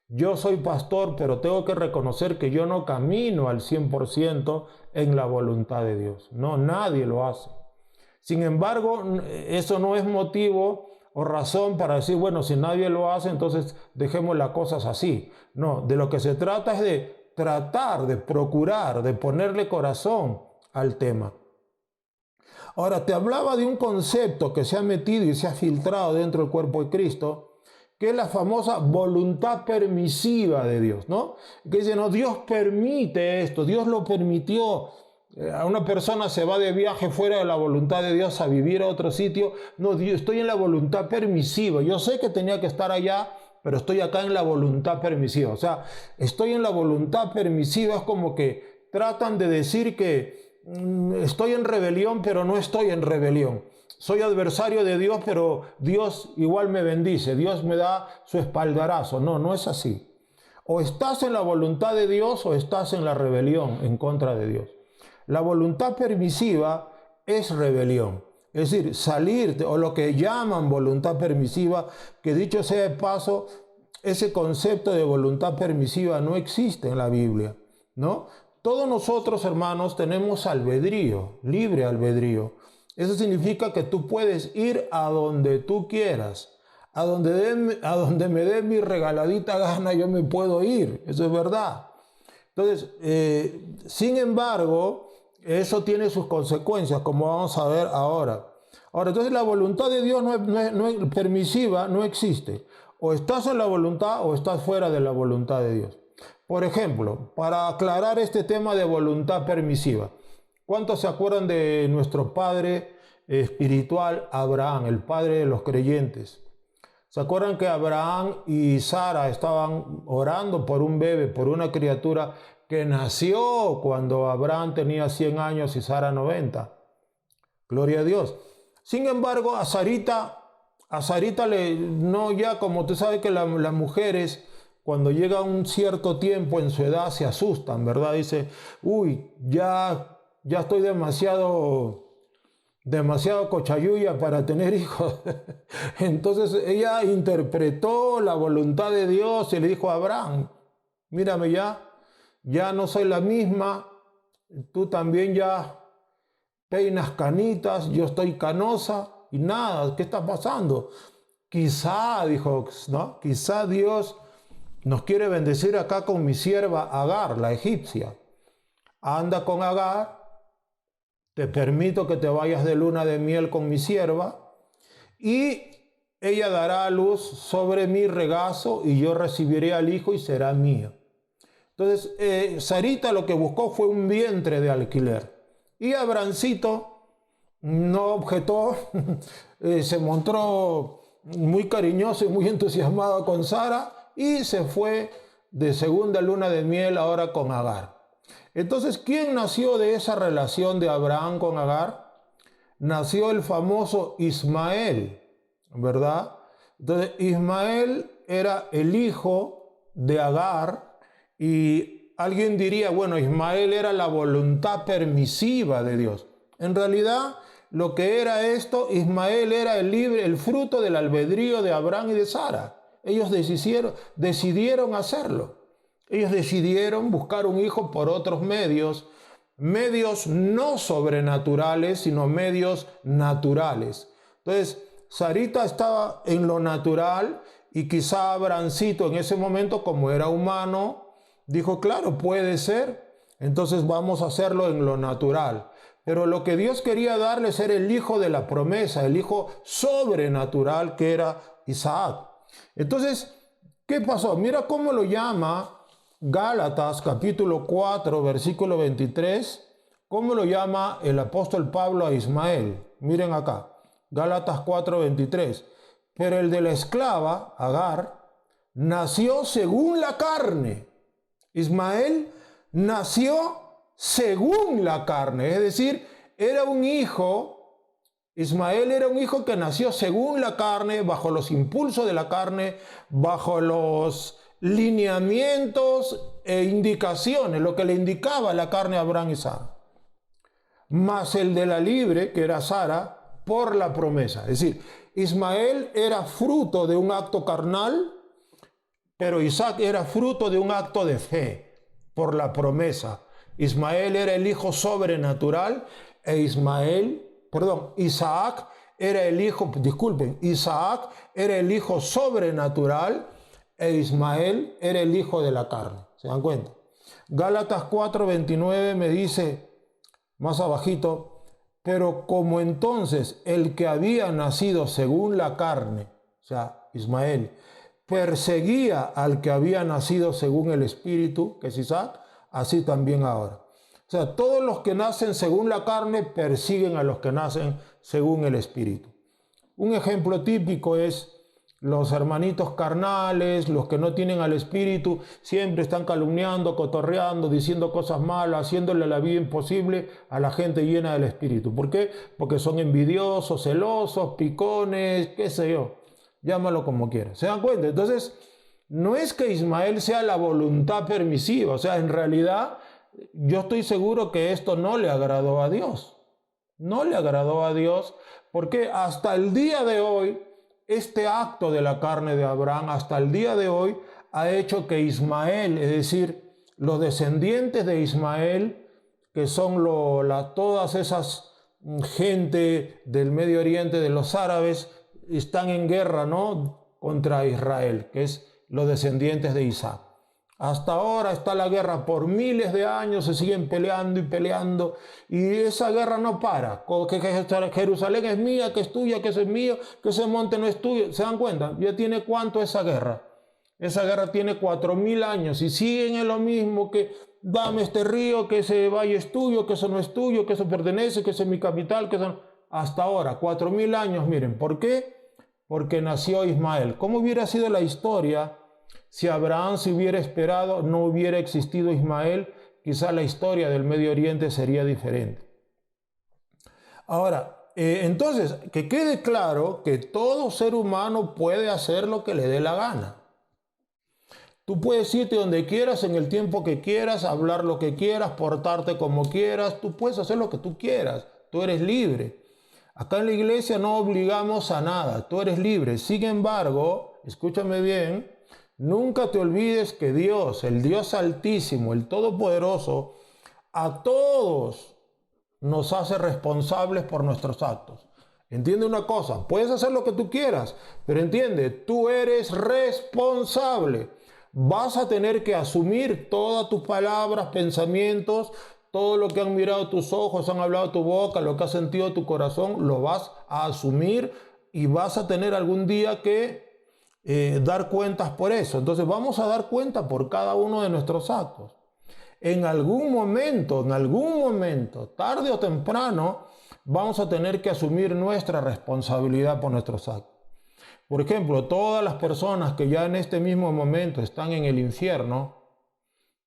Yo soy pastor, pero tengo que reconocer que yo no camino al 100% en la voluntad de Dios. No, nadie lo hace. Sin embargo, eso no es motivo o razón para decir, bueno, si nadie lo hace, entonces dejemos las cosas así. No, de lo que se trata es de tratar, de procurar, de ponerle corazón al tema. Ahora, te hablaba de un concepto que se ha metido y se ha filtrado dentro del cuerpo de Cristo, que es la famosa voluntad permisiva de Dios, ¿no? Que dice, no, Dios permite esto, Dios lo permitió. A una persona se va de viaje fuera de la voluntad de Dios a vivir a otro sitio. No, Dios, estoy en la voluntad permisiva. Yo sé que tenía que estar allá, pero estoy acá en la voluntad permisiva. O sea, estoy en la voluntad permisiva. Es como que tratan de decir que estoy en rebelión, pero no estoy en rebelión. Soy adversario de Dios, pero Dios igual me bendice. Dios me da su espaldarazo. No, no es así. O estás en la voluntad de Dios o estás en la rebelión en contra de Dios. La voluntad permisiva es rebelión. Es decir, salirte, o lo que llaman voluntad permisiva, que dicho sea de paso, ese concepto de voluntad permisiva no existe en la Biblia, ¿no? Todos nosotros, hermanos, tenemos albedrío, libre albedrío. Eso significa que tú puedes ir a donde tú quieras. A donde me dé mi regaladita gana, yo me puedo ir. Eso es verdad. Entonces, sin embargo, eso tiene sus consecuencias, como vamos a ver ahora. Entonces la voluntad de Dios no es permisiva, no existe. O estás en la voluntad o estás fuera de la voluntad de Dios. Por ejemplo, para aclarar este tema de voluntad permisiva, ¿cuántos se acuerdan de nuestro padre espiritual Abraham, el padre de los creyentes? ¿Se acuerdan que Abraham y Sara estaban orando por un bebé, por una criatura que nació cuando Abraham tenía 100 años y Sara 90? Gloria a Dios. Sin embargo, a Sarita no, ya como tú sabes que las mujeres cuando llega un cierto tiempo en su edad se asustan, ¿verdad? Dice, uy, ya estoy demasiado cochayuya para tener hijos. Entonces ella interpretó la voluntad de Dios y le dijo a Abraham, mírame ya no soy la misma, tú también ya peinas canitas, yo estoy canosa y nada, ¿qué está pasando? Quizá, dijo, ¿no? Quizá Dios nos quiere bendecir acá con mi sierva Agar, la egipcia. Anda con Agar, te permito que te vayas de luna de miel con mi sierva y ella dará a luz sobre mi regazo y yo recibiré al hijo y será mío. Entonces, Sarita lo que buscó fue un vientre de alquiler. Y Abrancito no objetó, se mostró muy cariñoso y muy entusiasmado con Sara y se fue de segunda luna de miel ahora con Agar. Entonces, ¿quién nació de esa relación de Abraham con Agar? Nació el famoso Ismael, ¿verdad? Entonces, Ismael era el hijo de Agar y alguien diría, bueno, Ismael era la voluntad permisiva de Dios. En realidad, lo que era esto, Ismael era el fruto del albedrío de Abraham y de Sara. Ellos decidieron hacerlo. Ellos decidieron buscar un hijo por otros medios no sobrenaturales, sino medios naturales. Entonces, Sarita estaba en lo natural y quizá Abrancito en ese momento, como era humano, dijo, claro, puede ser, entonces vamos a hacerlo en lo natural. Pero lo que Dios quería darles era el hijo de la promesa, el hijo sobrenatural que era Isaac. Entonces, ¿qué pasó? Mira cómo lo llama Gálatas capítulo 4, versículo 23, ¿cómo lo llama el apóstol Pablo a Ismael? Miren acá, Gálatas 4, 23. Pero el de la esclava, Agar, nació según la carne. Ismael nació según la carne, es decir, era un hijo, Ismael era un hijo que nació según la carne, bajo los impulsos de la carne, bajo los lineamientos indicaciones, lo que le indicaba la carne a Abraham y Sara. Más el de la libre, que era Sara, por la promesa. Es decir, Ismael era fruto de un acto carnal, pero Isaac era fruto de un acto de fe, por la promesa. Ismael era el hijo sobrenatural Isaac era el hijo, Isaac era el hijo sobrenatural e Ismael era el hijo de la carne. ¿Se dan cuenta? Gálatas 4:29 me dice, más abajito, pero como entonces el que había nacido según la carne, o sea, Ismael, perseguía al que había nacido según el espíritu, que es Isaac, así también ahora. O sea, todos los que nacen según la carne persiguen a los que nacen según el espíritu. Un ejemplo típico es los hermanitos carnales, los que no tienen al espíritu, siempre están calumniando, cotorreando, diciendo cosas malas, haciéndole la vida imposible a la gente llena del espíritu. ¿Por qué? Porque son envidiosos, celosos, picones, qué sé yo. Llámalo como quieras. ¿Se dan cuenta? Entonces, no es que Ismael sea la voluntad permisiva. O sea, en realidad, yo estoy seguro que esto no le agradó a Dios. No le agradó a Dios porque hasta el día de hoy, este acto de la carne de Abraham, hasta el día de hoy, ha hecho que Ismael, es decir, los descendientes de Ismael, que son todas esas gente del Medio Oriente, de los árabes, están en guerra, ¿no?, contra Israel, que es los descendientes de Isaac. Hasta ahora está la guerra por miles de años, se siguen peleando y peleando, y esa guerra no para. Que Jerusalén es mía, que es tuya, que eso es mío, que ese monte no es tuyo. ¿Se dan cuenta? ¿Ya tiene cuánto esa guerra? Esa guerra tiene 4000 años y siguen en lo mismo, que dame este río, que ese valle es tuyo, que eso no es tuyo, que eso pertenece, que eso es mi capital, que eso... Hasta ahora, 4000 años, miren. ¿Por qué? Porque nació Ismael. ¿Cómo hubiera sido la historia si Abraham se hubiera esperado, no hubiera existido Ismael? Quizá la historia del Medio Oriente sería diferente. Ahora, entonces, que quede claro que todo ser humano puede hacer lo que le dé la gana. Tú puedes irte donde quieras, en el tiempo que quieras, hablar lo que quieras, portarte como quieras. Tú puedes hacer lo que tú quieras. Tú eres libre. Acá en la iglesia no obligamos a nada. Tú eres libre. Sin embargo, escúchame bien, nunca te olvides que Dios, el Dios Altísimo, el Todopoderoso, a todos nos hace responsables por nuestros actos. Entiende una cosa, puedes hacer lo que tú quieras, pero entiende, tú eres responsable. Vas a tener que asumir todas tus palabras, pensamientos, todo lo que han mirado tus ojos, han hablado tu boca, lo que ha sentido tu corazón, lo vas a asumir y vas a tener algún día que dar cuentas por eso. Entonces vamos a dar cuenta por cada uno de nuestros actos. En algún momento, tarde o temprano, vamos a tener que asumir nuestra responsabilidad por nuestros actos. Por ejemplo, todas las personas que ya en este mismo momento están en el infierno,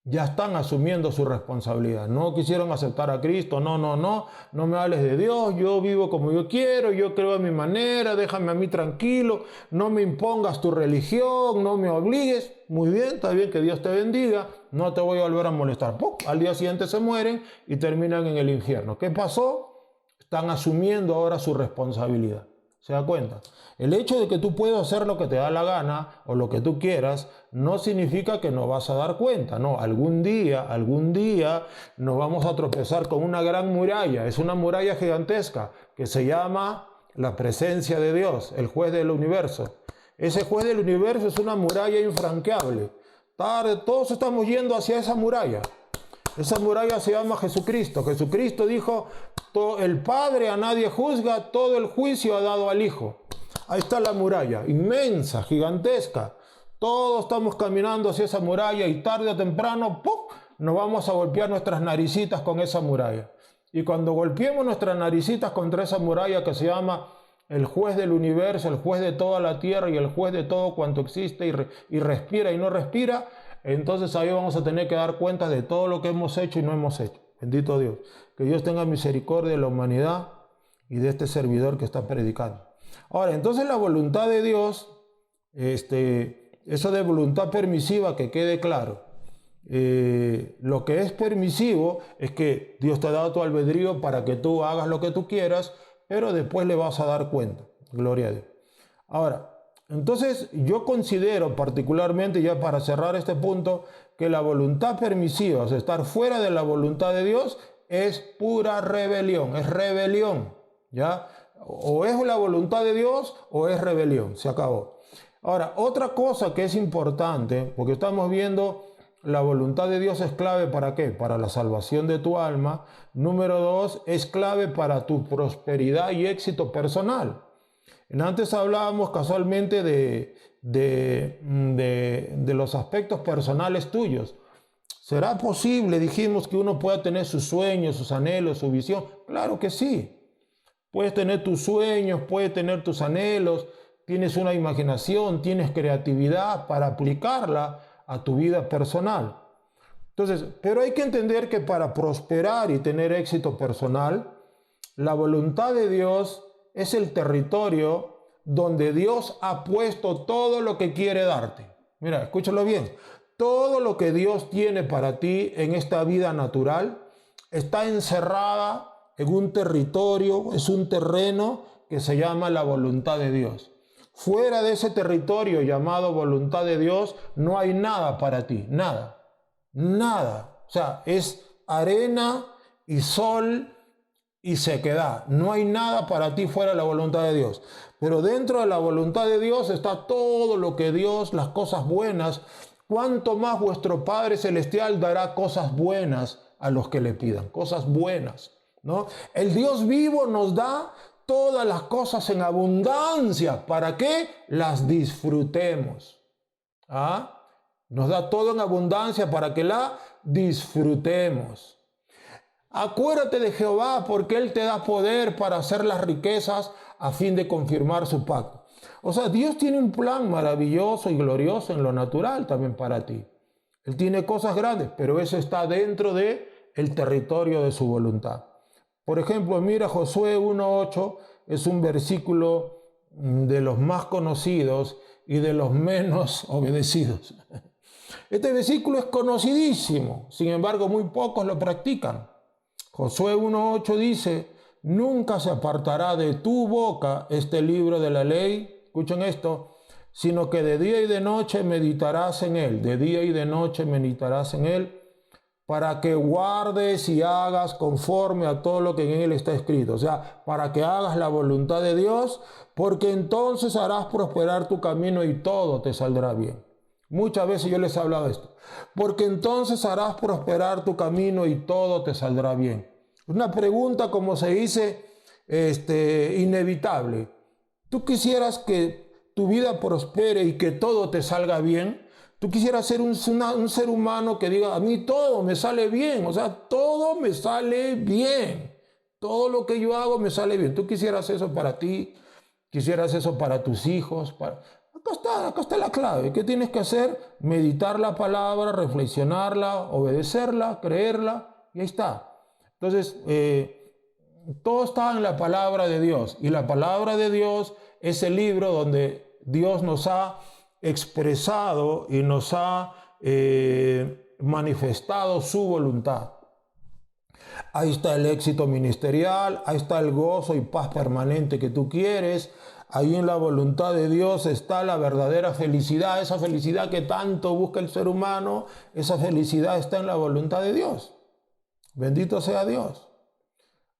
ya están asumiendo su responsabilidad. No quisieron aceptar a Cristo. No me hables de Dios. Yo vivo como yo quiero. Yo creo a mi manera. Déjame a mí tranquilo. No me impongas tu religión. No me obligues. Muy bien, está bien, que Dios te bendiga. No te voy a volver a molestar. ¡Pum! Al día siguiente se mueren y terminan en el infierno. ¿Qué pasó? Están asumiendo ahora su responsabilidad. ¿Se da cuenta? El hecho de que tú puedas hacer lo que te da la gana o lo que tú quieras no significa que no vas a dar cuenta. No, algún día nos vamos a tropezar con una gran muralla. Es una muralla gigantesca que se llama la presencia de Dios, el juez del universo. Ese juez del universo es una muralla infranqueable. Todos estamos yendo hacia esa muralla. Esa muralla se llama Jesucristo. Jesucristo dijo, el Padre a nadie juzga, todo el juicio ha dado al Hijo. Ahí está la muralla, inmensa, gigantesca. Todos estamos caminando hacia esa muralla y tarde o temprano, ¡pum!, nos vamos a golpear nuestras naricitas con esa muralla. Y cuando golpeemos nuestras naricitas contra esa muralla que se llama el juez del universo, el juez de toda la tierra y el juez de todo cuanto existe y respira y no respira, entonces ahí vamos a tener que dar cuenta de todo lo que hemos hecho y no hemos hecho. Bendito Dios. Que Dios tenga misericordia de la humanidad y de este servidor que está predicando. Ahora, entonces la voluntad de Dios, eso de voluntad permisiva, que quede claro. Lo que es permisivo es que Dios te ha dado tu albedrío para que tú hagas lo que tú quieras, pero después le vas a dar cuenta. Gloria a Dios. Ahora, entonces yo considero particularmente, ya para cerrar este punto, que la voluntad permisiva, o sea, estar fuera de la voluntad de Dios, es pura rebelión, es rebelión, ¿ya? O es la voluntad de Dios o es rebelión, se acabó. Ahora, otra cosa que es importante, porque estamos viendo la voluntad de Dios es clave ¿para qué? Para la salvación de tu alma. Número 2, es clave para tu prosperidad y éxito personal. Antes hablábamos casualmente de los aspectos personales tuyos. ¿Será posible, dijimos, que uno pueda tener sus sueños, sus anhelos, su visión? Claro que sí. Puedes tener tus sueños, puedes tener tus anhelos, tienes una imaginación, tienes creatividad para aplicarla a tu vida personal. Entonces, pero hay que entender que para prosperar y tener éxito personal, la voluntad de Dios es el territorio donde Dios ha puesto todo lo que quiere darte. Mira, escúchalo bien. Todo lo que Dios tiene para ti en esta vida natural está encerrada en un territorio, es un terreno que se llama la voluntad de Dios. Fuera de ese territorio llamado voluntad de Dios no hay nada para ti, nada, nada. O sea, es arena y sol y sequedad. No hay nada para ti fuera de la voluntad de Dios. Pero dentro de la voluntad de Dios está todo lo que Dios, las cosas buenas. Cuanto más vuestro Padre Celestial dará cosas buenas a los que le pidan, cosas buenas, ¿no? El Dios vivo nos da todas las cosas en abundancia para que las disfrutemos. ¿Ah? Nos da todo en abundancia para que la disfrutemos. Acuérdate de Jehová porque Él te da poder para hacer las riquezas a fin de confirmar su pacto. O sea, Dios tiene un plan maravilloso y glorioso en lo natural también para ti. Él tiene cosas grandes, pero eso está dentro del territorio de su voluntad. Por ejemplo, mira Josué 1:8, es un versículo de los más conocidos y de los menos obedecidos. Este versículo es conocidísimo, sin embargo muy pocos lo practican. Josué 1:8 dice, nunca se apartará de tu boca este libro de la ley, escuchen esto, sino que de día y de noche meditarás en él, de día y de noche meditarás en él, para que guardes y hagas conforme a todo lo que en él está escrito. O sea, para que hagas la voluntad de Dios, porque entonces harás prosperar tu camino y todo te saldrá bien. Muchas veces yo les he hablado de esto. Porque entonces harás prosperar tu camino y todo te saldrá bien. Una pregunta, como se dice, inevitable. ¿Tú quisieras que tu vida prospere y que todo te salga bien? ¿Tú quisieras ser un ser humano que diga, a mí todo me sale bien? O sea, todo me sale bien. Todo lo que yo hago me sale bien. ¿Tú quisieras eso para ti? ¿Quisieras eso para tus hijos? Acá está la clave. ¿Qué tienes que hacer? Meditar la palabra, reflexionarla, obedecerla, creerla, y ahí está. Entonces, todo está en la palabra de Dios. Y la palabra de Dios es el libro donde Dios nos ha expresado y nos ha manifestado su voluntad. Ahí está el éxito ministerial, ahí está el gozo y paz permanente que tú quieres. Ahí en la voluntad de Dios está la verdadera felicidad, esa felicidad que tanto busca el ser humano, esa felicidad está en la voluntad de Dios. Bendito sea Dios.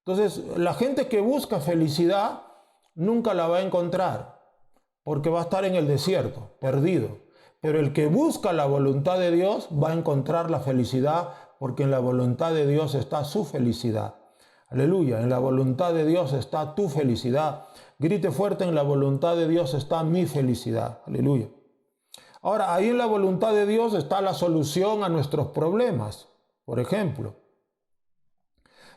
Entonces, la gente que busca felicidad nunca la va a encontrar, porque va a estar en el desierto, perdido. Pero el que busca la voluntad de Dios va a encontrar la felicidad, porque en la voluntad de Dios está su felicidad. Aleluya, en la voluntad de Dios está tu felicidad. Grite fuerte, en la voluntad de Dios está mi felicidad. Aleluya. Ahora, ahí en la voluntad de Dios está la solución a nuestros problemas. Por ejemplo,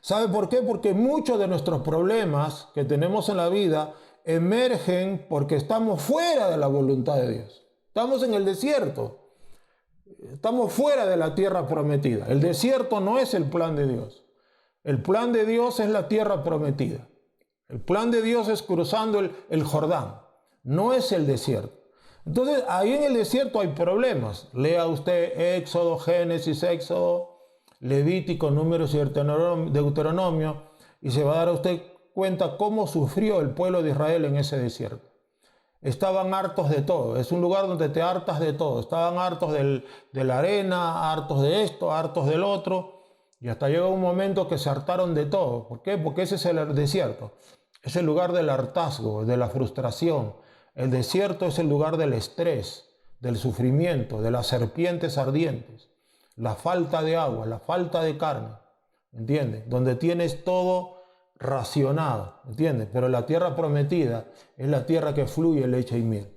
¿sabe por qué? Porque muchos de nuestros problemas que tenemos en la vida emergen porque estamos fuera de la voluntad de Dios. Estamos en el desierto. Estamos fuera de la tierra prometida. El desierto no es el plan de Dios. El plan de Dios es la tierra prometida. El plan de Dios es cruzando el Jordán. No es el desierto. Entonces, ahí en el desierto hay problemas. Lea usted Éxodo, Génesis, Éxodo, Levítico, Números y Deuteronomio, y se va a dar a usted cuenta cómo sufrió el pueblo de Israel en ese desierto. Estaban hartos de todo. Es un lugar donde te hartas de todo. Estaban hartos de la arena, hartos de esto, hartos del otro. Y hasta llegó un momento que se hartaron de todo. ¿Por qué? Porque ese es el desierto. Es el lugar del hartazgo, de la frustración. El desierto es el lugar del estrés, del sufrimiento, de las serpientes ardientes. La falta de agua, la falta de carne. ¿Entiendes? Donde tienes todo racionado, ¿entiendes? Pero la tierra prometida es la tierra que fluye leche y miel.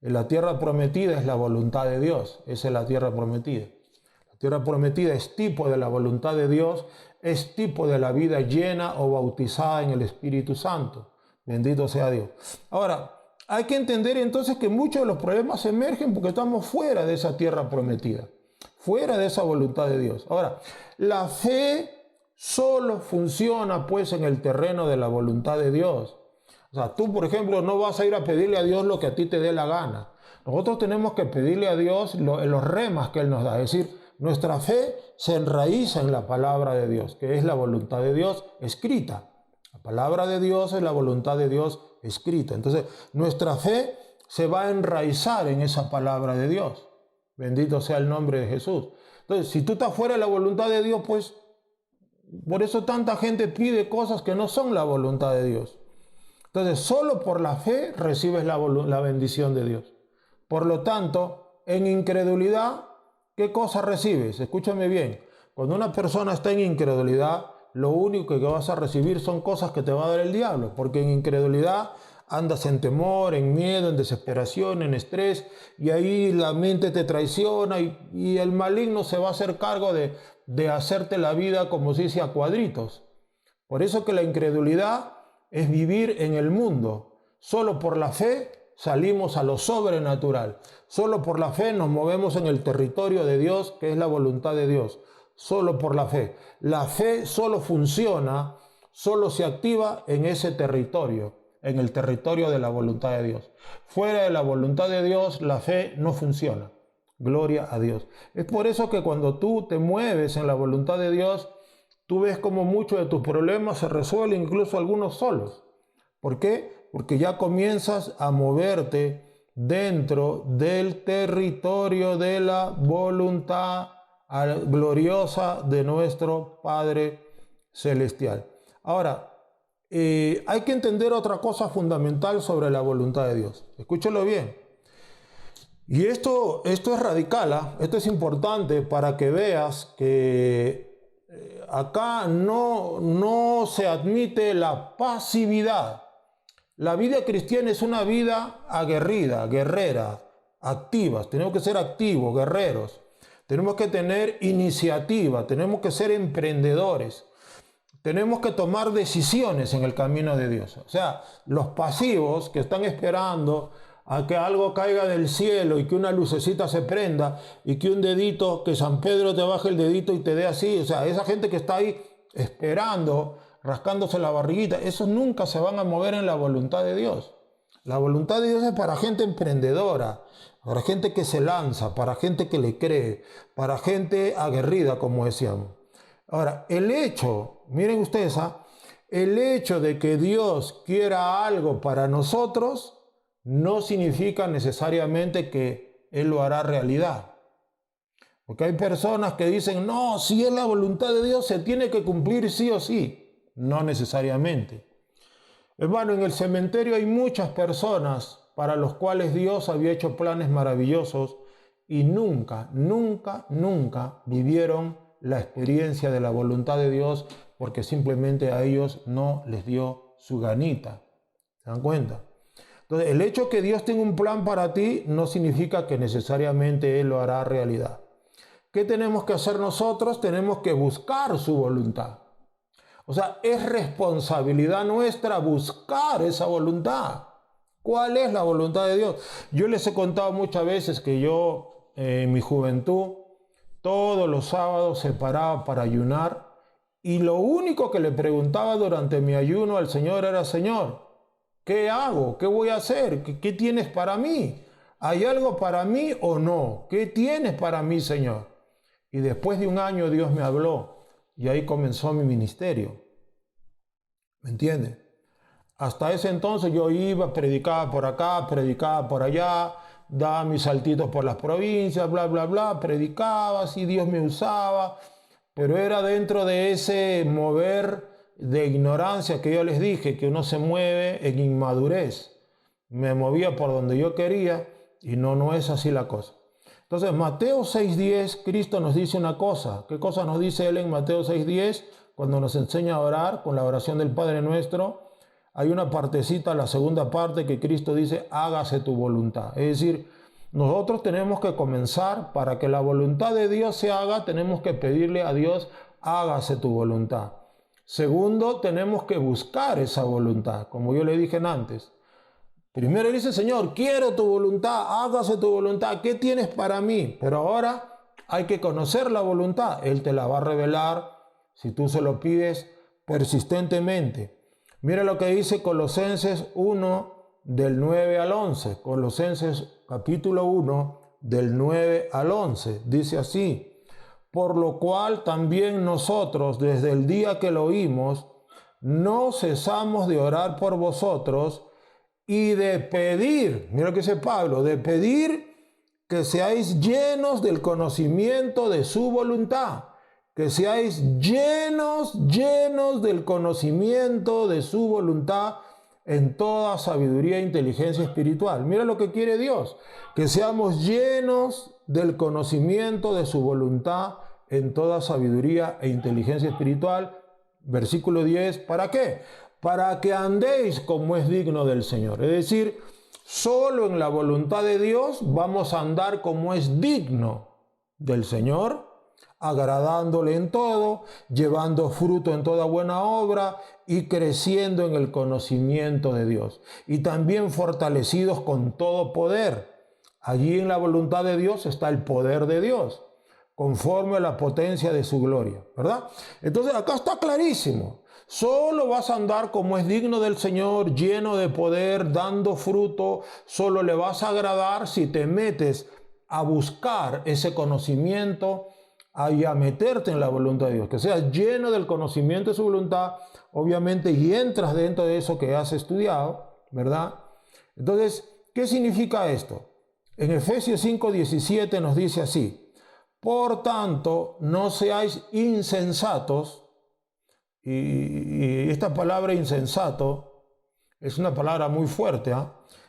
La tierra prometida es la voluntad de Dios, esa es la tierra prometida. La tierra prometida es tipo de la voluntad de Dios, es tipo de la vida llena o bautizada en el Espíritu Santo. Bendito sea Dios. Ahora, hay que entender entonces que muchos de los problemas emergen porque estamos fuera de esa tierra prometida, fuera de esa voluntad de Dios. Ahora, la fe solo funciona pues en el terreno de la voluntad de Dios. O sea, tú por ejemplo no vas a ir a pedirle a Dios lo que a ti te dé la gana. Nosotros tenemos que pedirle a Dios los remas que Él nos da. Es decir, nuestra fe se enraiza en la palabra de Dios, que es la voluntad de Dios escrita. La palabra de Dios es la voluntad de Dios escrita. Entonces, nuestra fe se va a enraizar en esa palabra de Dios. Bendito sea el nombre de Jesús. Entonces, si tú estás fuera de la voluntad de Dios, pues por eso tanta gente pide cosas que no son la voluntad de Dios. Entonces, solo por la fe recibes la bendición de Dios. Por lo tanto, en incredulidad, ¿qué cosa recibes? Escúchame bien. Cuando una persona está en incredulidad, lo único que vas a recibir son cosas que te va a dar el diablo. Porque en incredulidad andas en temor, en miedo, en desesperación, en estrés. Y ahí la mente te traiciona y el maligno se va a hacer cargo de hacerte la vida, como se dice, a cuadritos. Por eso que la incredulidad es vivir en el mundo. Solo por la fe salimos a lo sobrenatural. Solo por la fe nos movemos en el territorio de Dios, que es la voluntad de Dios. Solo por la fe. La fe solo funciona, solo se activa en ese territorio, en el territorio de la voluntad de Dios. Fuera de la voluntad de Dios, la fe no funciona. Gloria a Dios. Es por eso que cuando tú te mueves en la voluntad de Dios, tú ves como muchos de tus problemas se resuelven, incluso algunos solos. ¿Por qué? Porque ya comienzas a moverte dentro del territorio de la voluntad gloriosa de nuestro Padre Celestial. Ahora, hay que entender otra cosa fundamental sobre la voluntad de Dios. Escúchalo bien. Y esto es radical, ¿eh? Esto es importante para que veas que acá no se admite la pasividad. La vida cristiana es una vida aguerrida, guerrera, activa. Tenemos que ser activos, guerreros. Tenemos que tener iniciativa, tenemos que ser emprendedores. Tenemos que tomar decisiones en el camino de Dios. O sea, los pasivos que están esperando a que algo caiga del cielo y que una lucecita se prenda y que un dedito, que San Pedro te baje el dedito y te dé así. O sea, esa gente que está ahí esperando, rascándose la barriguita, esos nunca se van a mover en la voluntad de Dios. La voluntad de Dios es para gente emprendedora, para gente que se lanza, para gente que le cree, para gente aguerrida, como decíamos. Ahora, el hecho, miren ustedes, el hecho de que Dios quiera algo para nosotros no significa necesariamente que Él lo hará realidad. Porque hay personas que dicen, no, si es la voluntad de Dios se tiene que cumplir sí o sí. No necesariamente. Hermano, en el cementerio hay muchas personas para los cuales Dios había hecho planes maravillosos y nunca vivieron la experiencia de la voluntad de Dios porque simplemente a ellos no les dio su ganita. ¿Se dan cuenta? Entonces, el hecho que Dios tenga un plan para ti no significa que necesariamente Él lo hará realidad. ¿Qué tenemos que hacer nosotros? Tenemos que buscar su voluntad. O sea, es responsabilidad nuestra buscar esa voluntad. ¿Cuál es la voluntad de Dios? Yo les he contado muchas veces que yo en mi juventud todos los sábados se paraba para ayunar y lo único que le preguntaba durante mi ayuno al Señor era, Señor, ¿qué hago? ¿Qué voy a hacer? ¿Qué tienes para mí? ¿Hay algo para mí o no? ¿Qué tienes para mí, Señor? Y después de un año Dios me habló y ahí comenzó mi ministerio. ¿Me entiendes? Hasta ese entonces yo iba, predicaba por acá, predicaba por allá, daba mis saltitos por las provincias, bla, bla, bla, predicaba, así Dios me usaba, pero era dentro de ese mover de ignorancia que yo les dije, que uno se mueve en inmadurez. Me movía por donde yo quería y no es así la cosa. Entonces, Mateo 6:10, Cristo nos dice una cosa. ¿Qué cosa nos dice Él en Mateo 6:10? Cuando nos enseña a orar con la oración del Padre Nuestro, hay una partecita, la segunda parte, que Cristo dice, hágase tu voluntad. Es decir, nosotros tenemos que comenzar, para que la voluntad de Dios se haga, tenemos que pedirle a Dios, hágase tu voluntad. Segundo, tenemos que buscar esa voluntad, como yo le dije antes. Primero dice, Señor, quiero tu voluntad, hágase tu voluntad, ¿qué tienes para mí? Pero ahora hay que conocer la voluntad. Él te la va a revelar si tú se lo pides persistentemente. Mira lo que dice Colosenses 1, del 9 al 11. Colosenses capítulo 1, del 9 al 11. Dice así: por lo cual también nosotros, desde el día que lo oímos, no cesamos de orar por vosotros y de pedir, mira lo que dice Pablo, de pedir que seáis llenos del conocimiento de su voluntad. Que seáis llenos del conocimiento de su voluntad en toda sabiduría e inteligencia espiritual. Mira lo que quiere Dios, que seamos llenos del conocimiento de su voluntad en toda sabiduría e inteligencia espiritual. Versículo 10, ¿para qué? Para que andéis como es digno del Señor. Es decir, solo en la voluntad de Dios vamos a andar como es digno del Señor, agradándole en todo, llevando fruto en toda buena obra y creciendo en el conocimiento de Dios. Y también fortalecidos con todo poder. Allí en la voluntad de Dios está el poder de Dios, conforme a la potencia de su gloria, ¿verdad? Entonces acá está clarísimo. Solo vas a andar como es digno del Señor, lleno de poder, dando fruto. Solo le vas a agradar si te metes a buscar ese conocimiento, a meterte en la voluntad de Dios, que seas lleno del conocimiento de su voluntad, obviamente, y entras dentro de eso que has estudiado, ¿verdad? Entonces, ¿qué significa esto? En Efesios 5:17 nos dice así: por tanto, no seáis insensatos. Y esta palabra insensato es una palabra muy fuerte, ¿eh?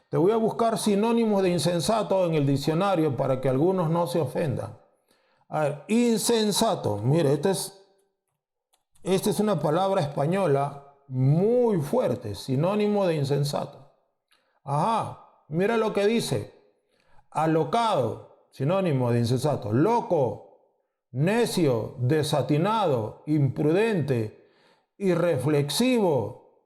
Te voy a buscar sinónimos de insensato en el diccionario para que algunos no se ofendan. A ver, insensato. Mire, esta es una palabra española muy fuerte, sinónimo de insensato. Ajá, mira lo que dice. Alocado, sinónimo de insensato. Loco, necio, desatinado, imprudente, irreflexivo,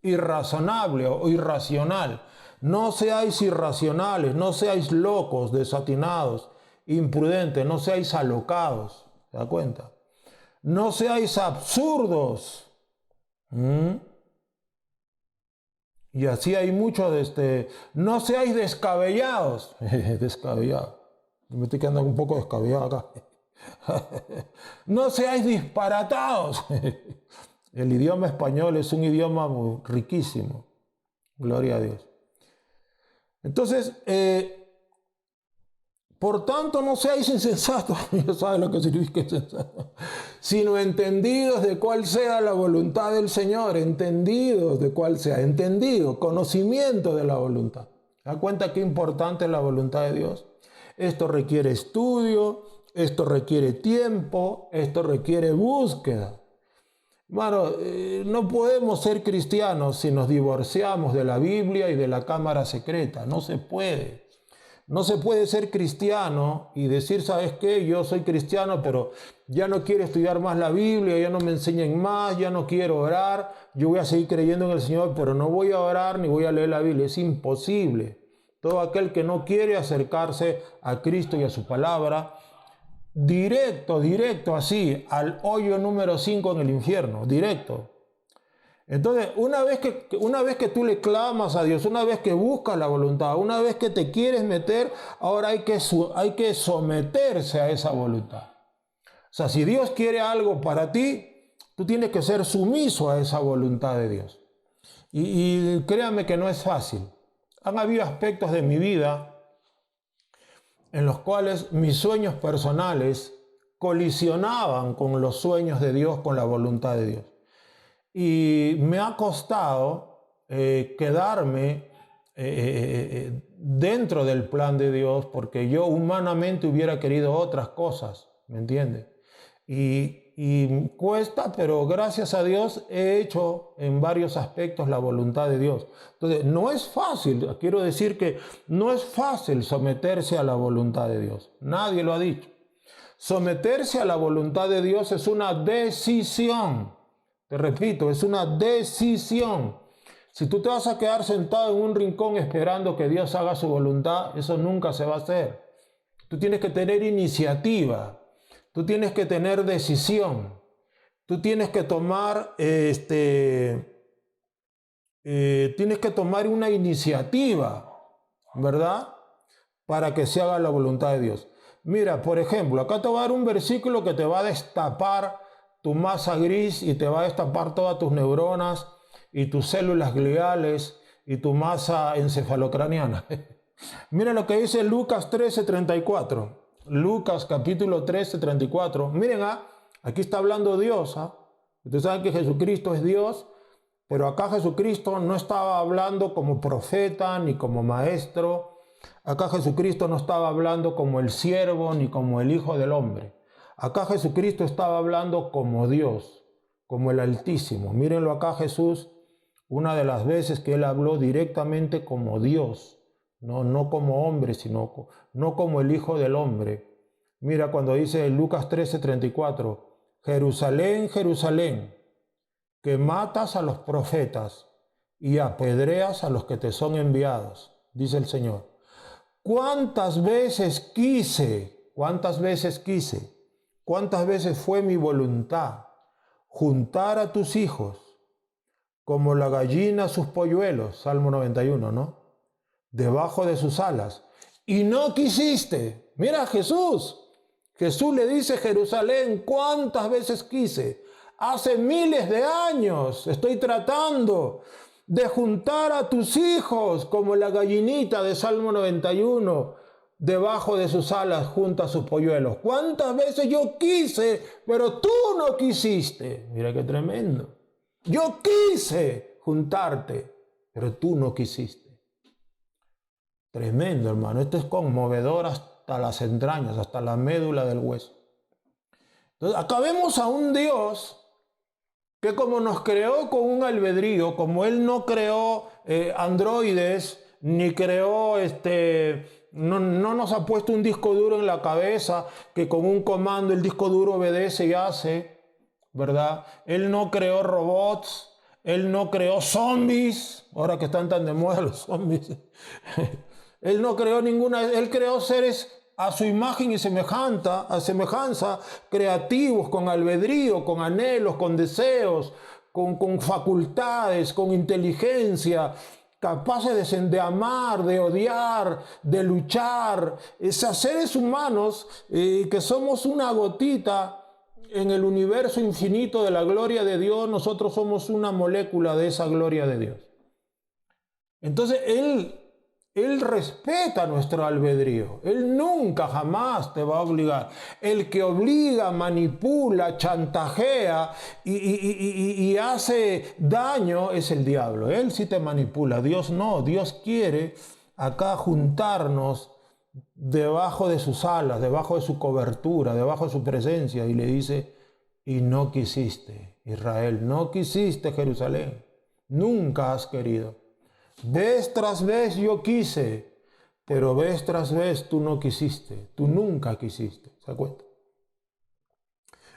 irrazonable o irracional. No seáis irracionales, no seáis locos, desatinados, imprudentes, no seáis alocados. ¿Se da cuenta? No seáis absurdos. Y así hay mucho de no seáis descabellados. Descabellados. Me estoy quedando un poco descabellado acá. No seáis disparatados. El idioma español es un idioma muy riquísimo. Gloria a Dios. Entonces, por tanto, no seáis insensatos. Ya saben lo que significa insensato. Sino entendidos de cuál sea la voluntad del Señor. Entendidos de cuál sea. Entendido. Conocimiento de la voluntad. ¿Se da cuenta qué importante es la voluntad de Dios? Esto requiere estudio. Esto requiere tiempo. Esto requiere búsqueda. Bueno, no podemos ser cristianos si nos divorciamos de la Biblia y de la cámara secreta. No se puede. No se puede ser cristiano y decir, ¿sabes qué? Yo soy cristiano, pero ya no quiero estudiar más la Biblia, ya no me enseñen más, ya no quiero orar. Yo voy a seguir creyendo en el Señor, pero no voy a orar ni voy a leer la Biblia. Es imposible. Todo aquel que no quiere acercarse a Cristo y a su palabra, directo, así, al hoyo número 5 en el infierno, directo. Entonces, una vez que tú le clamas a Dios, una vez que buscas la voluntad, una vez que te quieres meter, ahora hay que someterse a esa voluntad. O sea, si Dios quiere algo para ti, tú tienes que ser sumiso a esa voluntad de Dios. Y créanme que no es fácil. Han habido aspectos de mi vida en los cuales mis sueños personales colisionaban con los sueños de Dios, con la voluntad de Dios. Y me ha costado quedarme dentro del plan de Dios, porque yo humanamente hubiera querido otras cosas, ¿me entiendes? Y cuesta, pero gracias a Dios he hecho en varios aspectos la voluntad de Dios. Entonces, no es fácil, quiero decir que no es fácil someterse a la voluntad de Dios. Nadie lo ha dicho. Someterse a la voluntad de Dios es una decisión. Te repito, es una decisión. Si tú te vas a quedar sentado en un rincón esperando que Dios haga su voluntad, eso nunca se va a hacer. Tú tienes que tener iniciativa. Tú tienes que tener decisión. Tú tienes que tomar, tienes que tomar una iniciativa, ¿verdad? Para que se haga la voluntad de Dios. Mira, por ejemplo, acá te voy a dar un versículo que te va a destapar tu masa gris y te va a destapar todas tus neuronas y tus células gliales y tu masa encefalocraniana. Mira lo que dice Lucas 13:34. Lucas capítulo 13:34. Miren, aquí está hablando Dios. Ustedes saben que Jesucristo es Dios, pero acá Jesucristo no estaba hablando como profeta ni como maestro. Acá Jesucristo no estaba hablando como el siervo ni como el Hijo del Hombre. Acá Jesucristo estaba hablando como Dios, como el Altísimo. Mírenlo acá Jesús, una de las veces que él habló directamente como Dios. No como hombre, sino no como el Hijo del Hombre. Mira cuando dice en Lucas 13:34, Jerusalén, Jerusalén, que matas a los profetas y apedreas a los que te son enviados, dice el Señor. ¿Cuántas veces quise, cuántas veces fue mi voluntad juntar a tus hijos como la gallina sus polluelos, Salmo 91, ¿no? Debajo de sus alas, y no quisiste? Mira Jesús le dice Jerusalén, ¿cuántas veces quise? Hace miles de años estoy tratando de juntar a tus hijos como la gallinita de Salmo 91, debajo de sus alas junta a sus polluelos. ¿Cuántas veces yo quise, pero tú no quisiste? Mira qué tremendo. Yo quise juntarte, pero tú no quisiste. Tremendo, hermano. Esto es conmovedor hasta las entrañas, hasta la médula del hueso. Entonces, acá vemos a un Dios que como nos creó con un albedrío, como Él no creó androides, ni creó, no nos ha puesto un disco duro en la cabeza, que con un comando el disco duro obedece y hace, ¿verdad? Él no creó robots, Él no creó zombies, ahora que están tan de moda los zombies. Él no creó Él creó seres a su imagen y semejanza, creativos, con albedrío, con anhelos, con deseos, con facultades, con inteligencia, capaces de amar, de odiar, de luchar. Esos seres humanos que somos una gotita en el universo infinito de la gloria de Dios, nosotros somos una molécula de esa gloria de Dios. Entonces Él respeta nuestro albedrío. Él nunca, jamás te va a obligar. El que obliga, manipula, chantajea y hace daño es el diablo. Él sí te manipula, Dios no. Dios quiere acá juntarnos debajo de sus alas, debajo de su cobertura, debajo de su presencia. Y le dice, y no quisiste, Israel, no quisiste, Jerusalén. Nunca has querido. Vez tras vez yo quise, pero vez tras vez tú no quisiste, tú nunca quisiste. ¿Se da cuenta?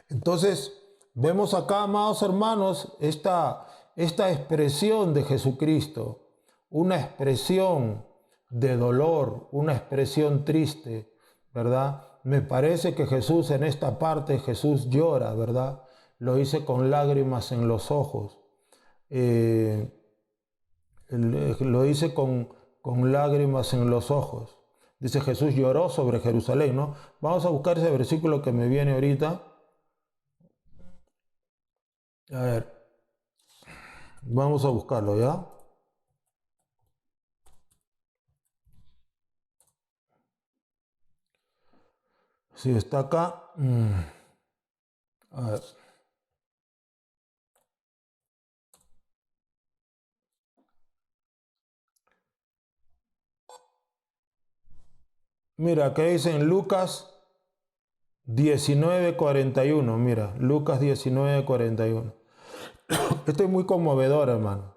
Entonces, vemos acá, amados hermanos, esta expresión de Jesucristo, una expresión de dolor, una expresión triste, ¿verdad? Me parece que Jesús en esta parte, Jesús llora, ¿verdad? Lo hice con lágrimas en los ojos. lo dice con lágrimas en los ojos. Dice, Jesús lloró sobre Jerusalén, ¿no? Vamos a buscar ese versículo que me viene ahorita. A ver, vamos a buscarlo, ¿ya? Si está acá. A ver. Mira, acá dice en Lucas 19:41. Mira, Lucas 19:41. Esto es muy conmovedor, hermano.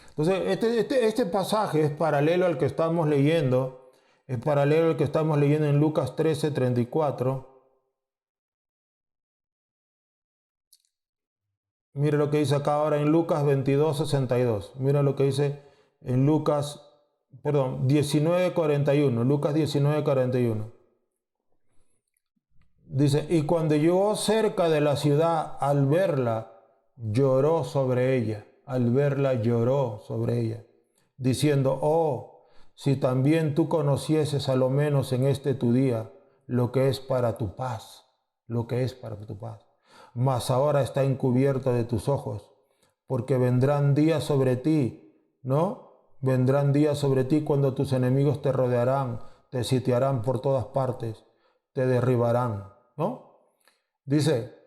Entonces, este pasaje es paralelo al que estamos leyendo. Es paralelo al que estamos leyendo en Lucas 13:34. Mira lo que dice acá ahora en Lucas 22:62. Mira lo que dice en Lucas, 19:41. Lucas 19:41. Dice, y cuando llegó cerca de la ciudad, al verla, lloró sobre ella. Al verla, lloró sobre ella, diciendo, oh, si también tú conocieses a lo menos en este tu día lo que es para tu paz, lo que es para tu paz. Mas ahora está encubierto de tus ojos, porque vendrán días sobre ti, ¿no? Vendrán días sobre ti cuando tus enemigos te rodearán, te sitiarán por todas partes, te derribarán, ¿no? Dice,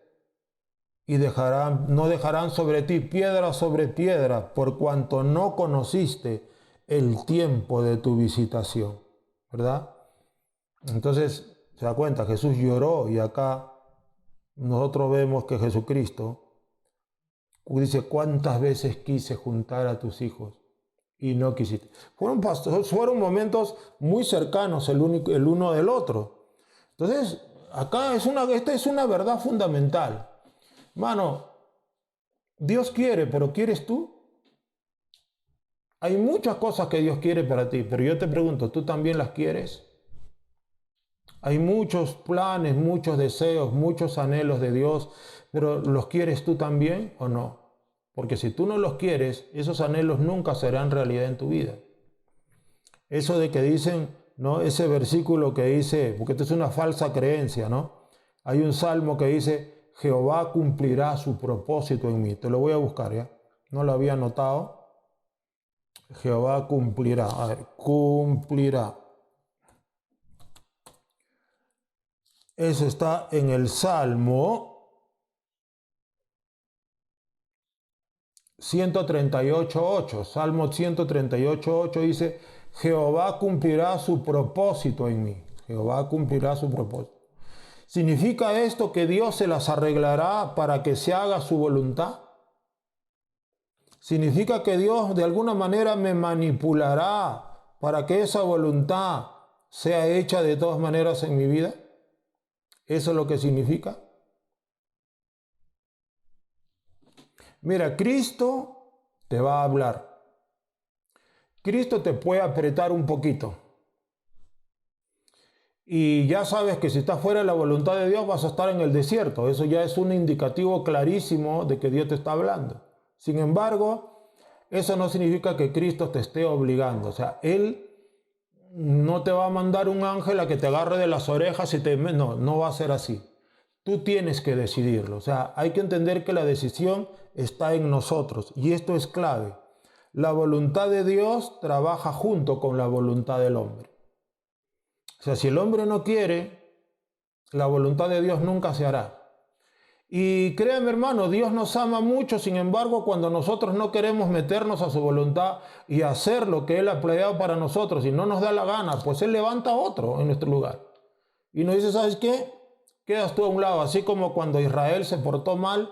y no dejarán sobre ti piedra sobre piedra, por cuanto no conociste el tiempo de tu visitación, ¿verdad? Entonces, se da cuenta, Jesús lloró, y acá nosotros vemos que Jesucristo dice, ¿cuántas veces quise juntar a tus hijos y no quisiste? Fueron momentos muy cercanos el uno del otro. Entonces, acá esta es una verdad fundamental. Mano, Dios quiere, pero ¿quieres tú? Hay muchas cosas que Dios quiere para ti, pero yo te pregunto, ¿tú también las quieres? Hay muchos planes, muchos deseos, muchos anhelos de Dios, pero ¿los quieres tú también o no? Porque si tú no los quieres, esos anhelos nunca serán realidad en tu vida. Eso de que dicen, ¿no? Ese versículo que dice, porque esto es una falsa creencia, ¿no? Hay un salmo que dice, Jehová cumplirá su propósito en mí. Te lo voy a buscar, ¿ya? No lo había anotado. Jehová cumplirá. A ver, cumplirá. Eso está en el Salmo 138:8. Salmo 138:8 dice, Jehová cumplirá su propósito en mí. Jehová cumplirá su propósito. ¿Significa esto que Dios se las arreglará para que se haga su voluntad? ¿Significa que Dios de alguna manera me manipulará para que esa voluntad sea hecha de todas maneras en mi vida? ¿Eso es lo que significa? Mira, Cristo te va a hablar. Cristo te puede apretar un poquito. Y ya sabes que si estás fuera de la voluntad de Dios vas a estar en el desierto. Eso ya es un indicativo clarísimo de que Dios te está hablando. Sin embargo, eso no significa que Cristo te esté obligando. O sea, Él no te va a mandar un ángel a que te agarre de las orejas y no va a ser así. Tú tienes que decidirlo. O sea, hay que entender que la decisión está en nosotros. Y esto es clave. La voluntad de Dios trabaja junto con la voluntad del hombre. O sea, si el hombre no quiere, la voluntad de Dios nunca se hará. Y créeme, hermano, Dios nos ama mucho. Sin embargo, cuando nosotros no queremos meternos a su voluntad y hacer lo que Él ha planeado para nosotros y no nos da la gana, pues Él levanta a otro en nuestro lugar. Y nos dice, ¿sabes qué? Quedas tú a un lado. Así como cuando Israel se portó mal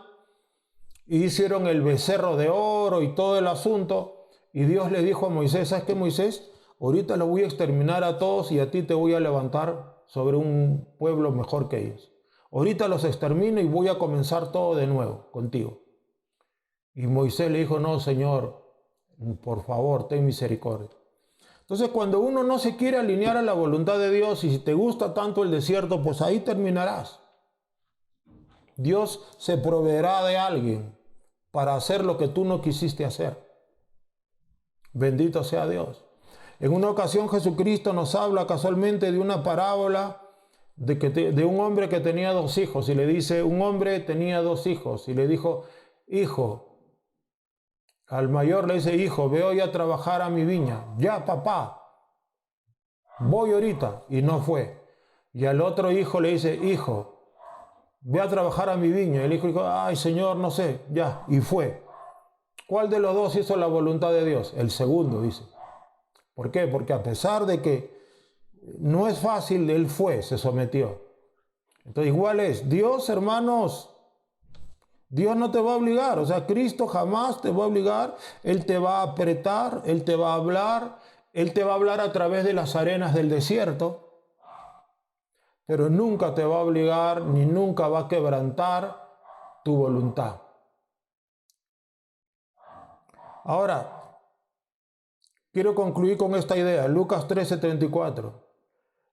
y hicieron el becerro de oro y todo el asunto. Y Dios le dijo a Moisés, ¿sabes qué, Moisés? Ahorita los voy a exterminar a todos y a ti te voy a levantar sobre un pueblo mejor que ellos. Ahorita los extermino y voy a comenzar todo de nuevo contigo. Y Moisés le dijo, no, Señor, por favor, ten misericordia. Entonces, cuando uno no se quiere alinear a la voluntad de Dios y si te gusta tanto el desierto, pues ahí terminarás. Dios se proveerá de alguien para hacer lo que tú no quisiste hacer. Bendito sea Dios. En una ocasión Jesucristo nos habla casualmente de una parábola de un hombre que tenía 2 hijos y le dice, un hombre tenía 2 hijos y le dijo, hijo, al mayor le dice, hijo, ve hoy a trabajar a mi viña. Ya, papá, voy ahorita. Y no fue. Y al otro hijo le dice, hijo, ve a trabajar a mi viña. Y el hijo dijo, ay, Señor, no sé, ya, y fue. ¿Cuál de los 2 hizo la voluntad de Dios? El segundo, dice. ¿Por qué? Porque a pesar de que no es fácil, él fue, se sometió. Entonces, igual es, Dios, hermanos, Dios no te va a obligar, o sea, Cristo jamás te va a obligar, Él te va a apretar, Él te va a hablar, Él te va a hablar a través de las arenas del desierto, pero nunca te va a obligar ni nunca va a quebrantar tu voluntad. Ahora, quiero concluir con esta idea, Lucas 13:34.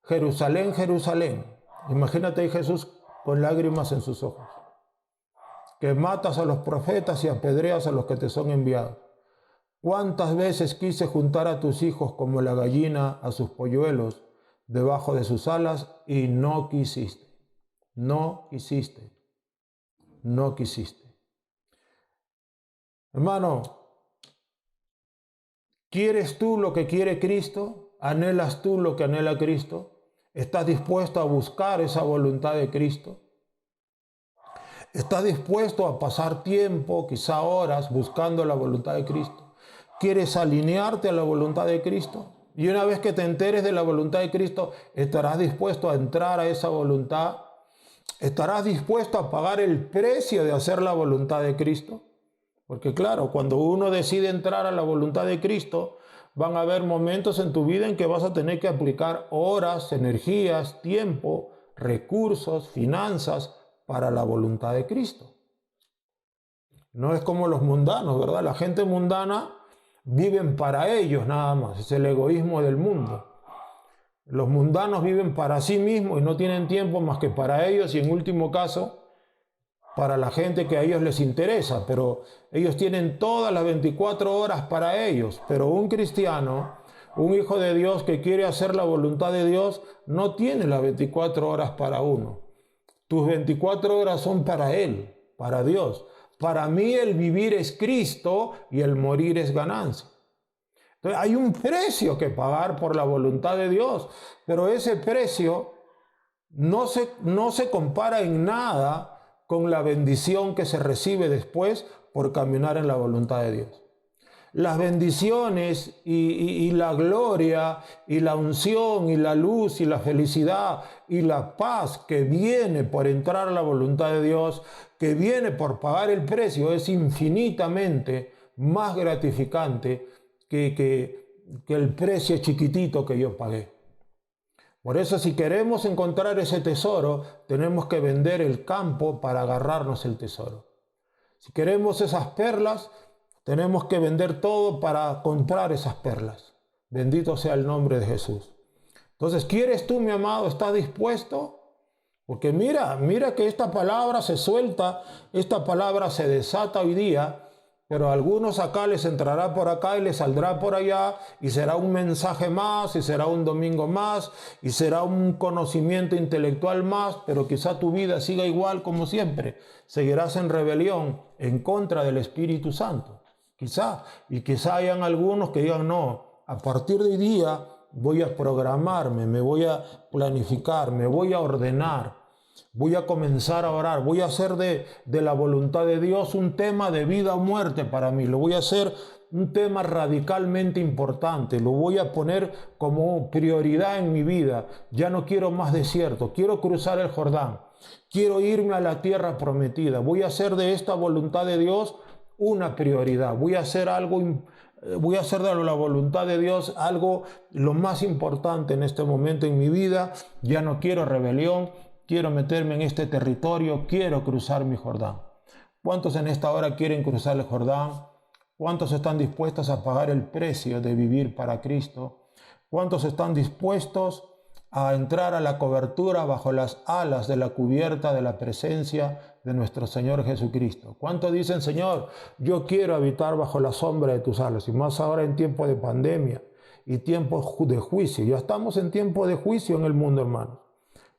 Jerusalén, Jerusalén. Imagínate a Jesús con lágrimas en sus ojos. Que matas a los profetas y apedreas a los que te son enviados. ¿Cuántas veces quise juntar a tus hijos como la gallina a sus polluelos debajo de sus alas y no quisiste? No quisiste. No quisiste. Hermano, ¿quieres tú lo que quiere Cristo? ¿Anhelas tú lo que anhela Cristo? ¿Estás dispuesto a buscar esa voluntad de Cristo? ¿Estás dispuesto a pasar tiempo, quizá horas, buscando la voluntad de Cristo? ¿Quieres alinearte a la voluntad de Cristo? Y una vez que te enteres de la voluntad de Cristo, ¿estarás dispuesto a entrar a esa voluntad? ¿Estarás dispuesto a pagar el precio de hacer la voluntad de Cristo? Porque claro, cuando uno decide entrar a la voluntad de Cristo, van a haber momentos en tu vida en que vas a tener que aplicar horas, energías, tiempo, recursos, finanzas para la voluntad de Cristo. No es como los mundanos, ¿verdad? La gente mundana viven para ellos nada más, es el egoísmo del mundo. Los mundanos viven para sí mismos y no tienen tiempo más que para ellos y en último caso para la gente que a ellos les interesa, pero ellos tienen todas las 24 horas para ellos. Pero un cristiano, un hijo de Dios que quiere hacer la voluntad de Dios, no tiene las 24 horas para uno. Tus 24 horas son para Él, para Dios. Para mí el vivir es Cristo y el morir es ganancia. Entonces hay un precio que pagar por la voluntad de Dios, pero ese precio no se compara en nada con la bendición que se recibe después por caminar en la voluntad de Dios. Las bendiciones y la gloria y la unción y la luz y la felicidad y la paz que viene por entrar a la voluntad de Dios, que viene por pagar el precio, es infinitamente más gratificante que el precio chiquitito que yo pagué. Por eso, si queremos encontrar ese tesoro, tenemos que vender el campo para agarrarnos el tesoro. Si queremos esas perlas, tenemos que vender todo para comprar esas perlas. Bendito sea el nombre de Jesús. Entonces, ¿quieres tú, mi amado? ¿Estás dispuesto? Porque mira que esta palabra se suelta, esta palabra se desata hoy día, pero a algunos acá les entrará por acá y les saldrá por allá, y será un mensaje más, y será un domingo más, y será un conocimiento intelectual más, pero quizá tu vida siga igual como siempre. Seguirás en rebelión en contra del Espíritu Santo. Quizá hayan algunos que digan, no, a partir de hoy día voy a programarme, me voy a planificar, me voy a ordenar. Voy a comenzar a orar, voy a hacer de la voluntad de Dios un tema de vida o muerte para mí, lo voy a hacer un tema radicalmente importante, lo voy a poner como prioridad en mi vida. Ya no quiero más desierto, quiero cruzar el Jordán, quiero irme a la tierra prometida, voy a hacer de esta voluntad de Dios una prioridad, voy a hacer de la voluntad de Dios algo lo más importante en este momento en mi vida. Ya no quiero rebelión. Quiero meterme en este territorio, quiero cruzar mi Jordán. ¿Cuántos en esta hora quieren cruzar el Jordán? ¿Cuántos están dispuestos a pagar el precio de vivir para Cristo? ¿Cuántos están dispuestos a entrar a la cobertura bajo las alas de la cubierta de la presencia de nuestro Señor Jesucristo? ¿Cuántos dicen, Señor, yo quiero habitar bajo la sombra de tus alas? Y más ahora en tiempo de pandemia y tiempo de juicio. Ya estamos en tiempo de juicio en el mundo, hermano.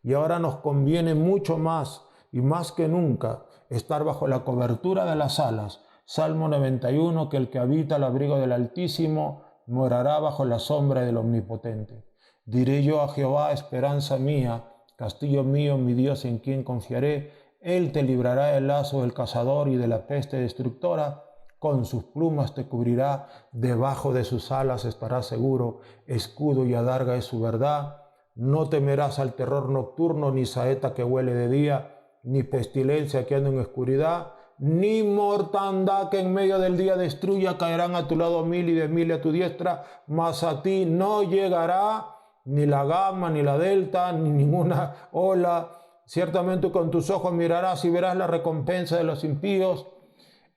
Y ahora nos conviene mucho más y más que nunca estar bajo la cobertura de las alas. Salmo 91, que el que habita al abrigo del Altísimo morará bajo la sombra del Omnipotente. Diré yo a Jehová, esperanza mía, castillo mío, mi Dios en quien confiaré. Él te librará del lazo del cazador y de la peste destructora. Con sus plumas te cubrirá, debajo de sus alas estarás seguro. Escudo y adarga es su verdad. No temerás al terror nocturno, ni saeta que huele de día, ni pestilencia que anda en oscuridad, ni mortandad que en medio del día destruya. Caerán a tu lado 1000 y 10.000 a tu diestra, mas a ti no llegará ni la gamma, ni la delta, ni ninguna ola. Ciertamente con tus ojos mirarás y verás la recompensa de los impíos.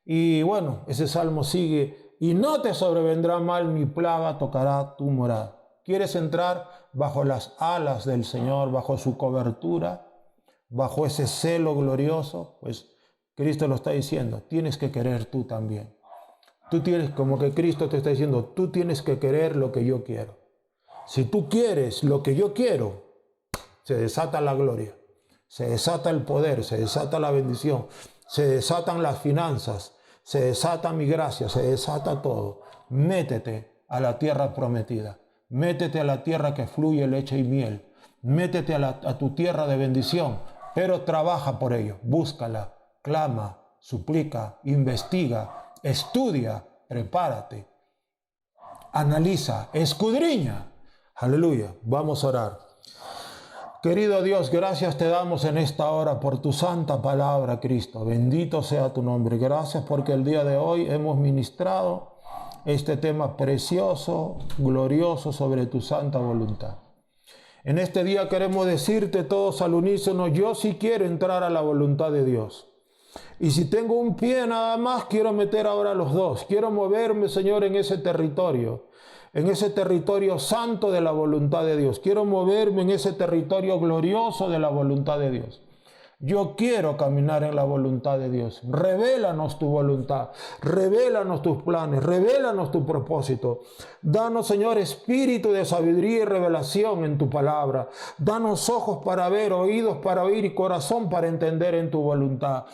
Y bueno, ese salmo sigue. Y no te sobrevendrá mal, ni plaga tocará tu morada. ¿Quieres entrar bajo las alas del Señor, bajo su cobertura, bajo ese celo glorioso? Pues Cristo lo está diciendo, tienes que querer tú también. Tú tienes, como que Cristo te está diciendo, tú tienes que querer lo que yo quiero. Si tú quieres lo que yo quiero, se desata la gloria, se desata el poder, se desata la bendición, se desatan las finanzas, se desata mi gracia, se desata todo. Métete a la tierra prometida, métete a la tierra que fluye leche y miel, métete a tu tierra de bendición, pero trabaja por ello, búscala, clama, suplica, investiga, estudia, prepárate, analiza, escudriña. Aleluya, vamos a orar. Querido Dios, gracias te damos en esta hora por tu santa palabra, Cristo. Bendito sea tu nombre. Gracias porque el día de hoy hemos ministrado este tema precioso, glorioso sobre tu santa voluntad. En este día queremos decirte todos al unísono, yo sí quiero entrar a la voluntad de Dios. Y si tengo un pie nada más, quiero meter ahora los dos. Quiero moverme, Señor, en ese territorio santo de la voluntad de Dios. Quiero moverme en ese territorio glorioso de la voluntad de Dios. Yo quiero caminar en la voluntad de Dios. Revélanos tu voluntad, revélanos tus planes, revélanos tu propósito. Danos, Señor, espíritu de sabiduría y revelación en tu palabra. Danos ojos para ver, oídos para oír y corazón para entender en tu voluntad.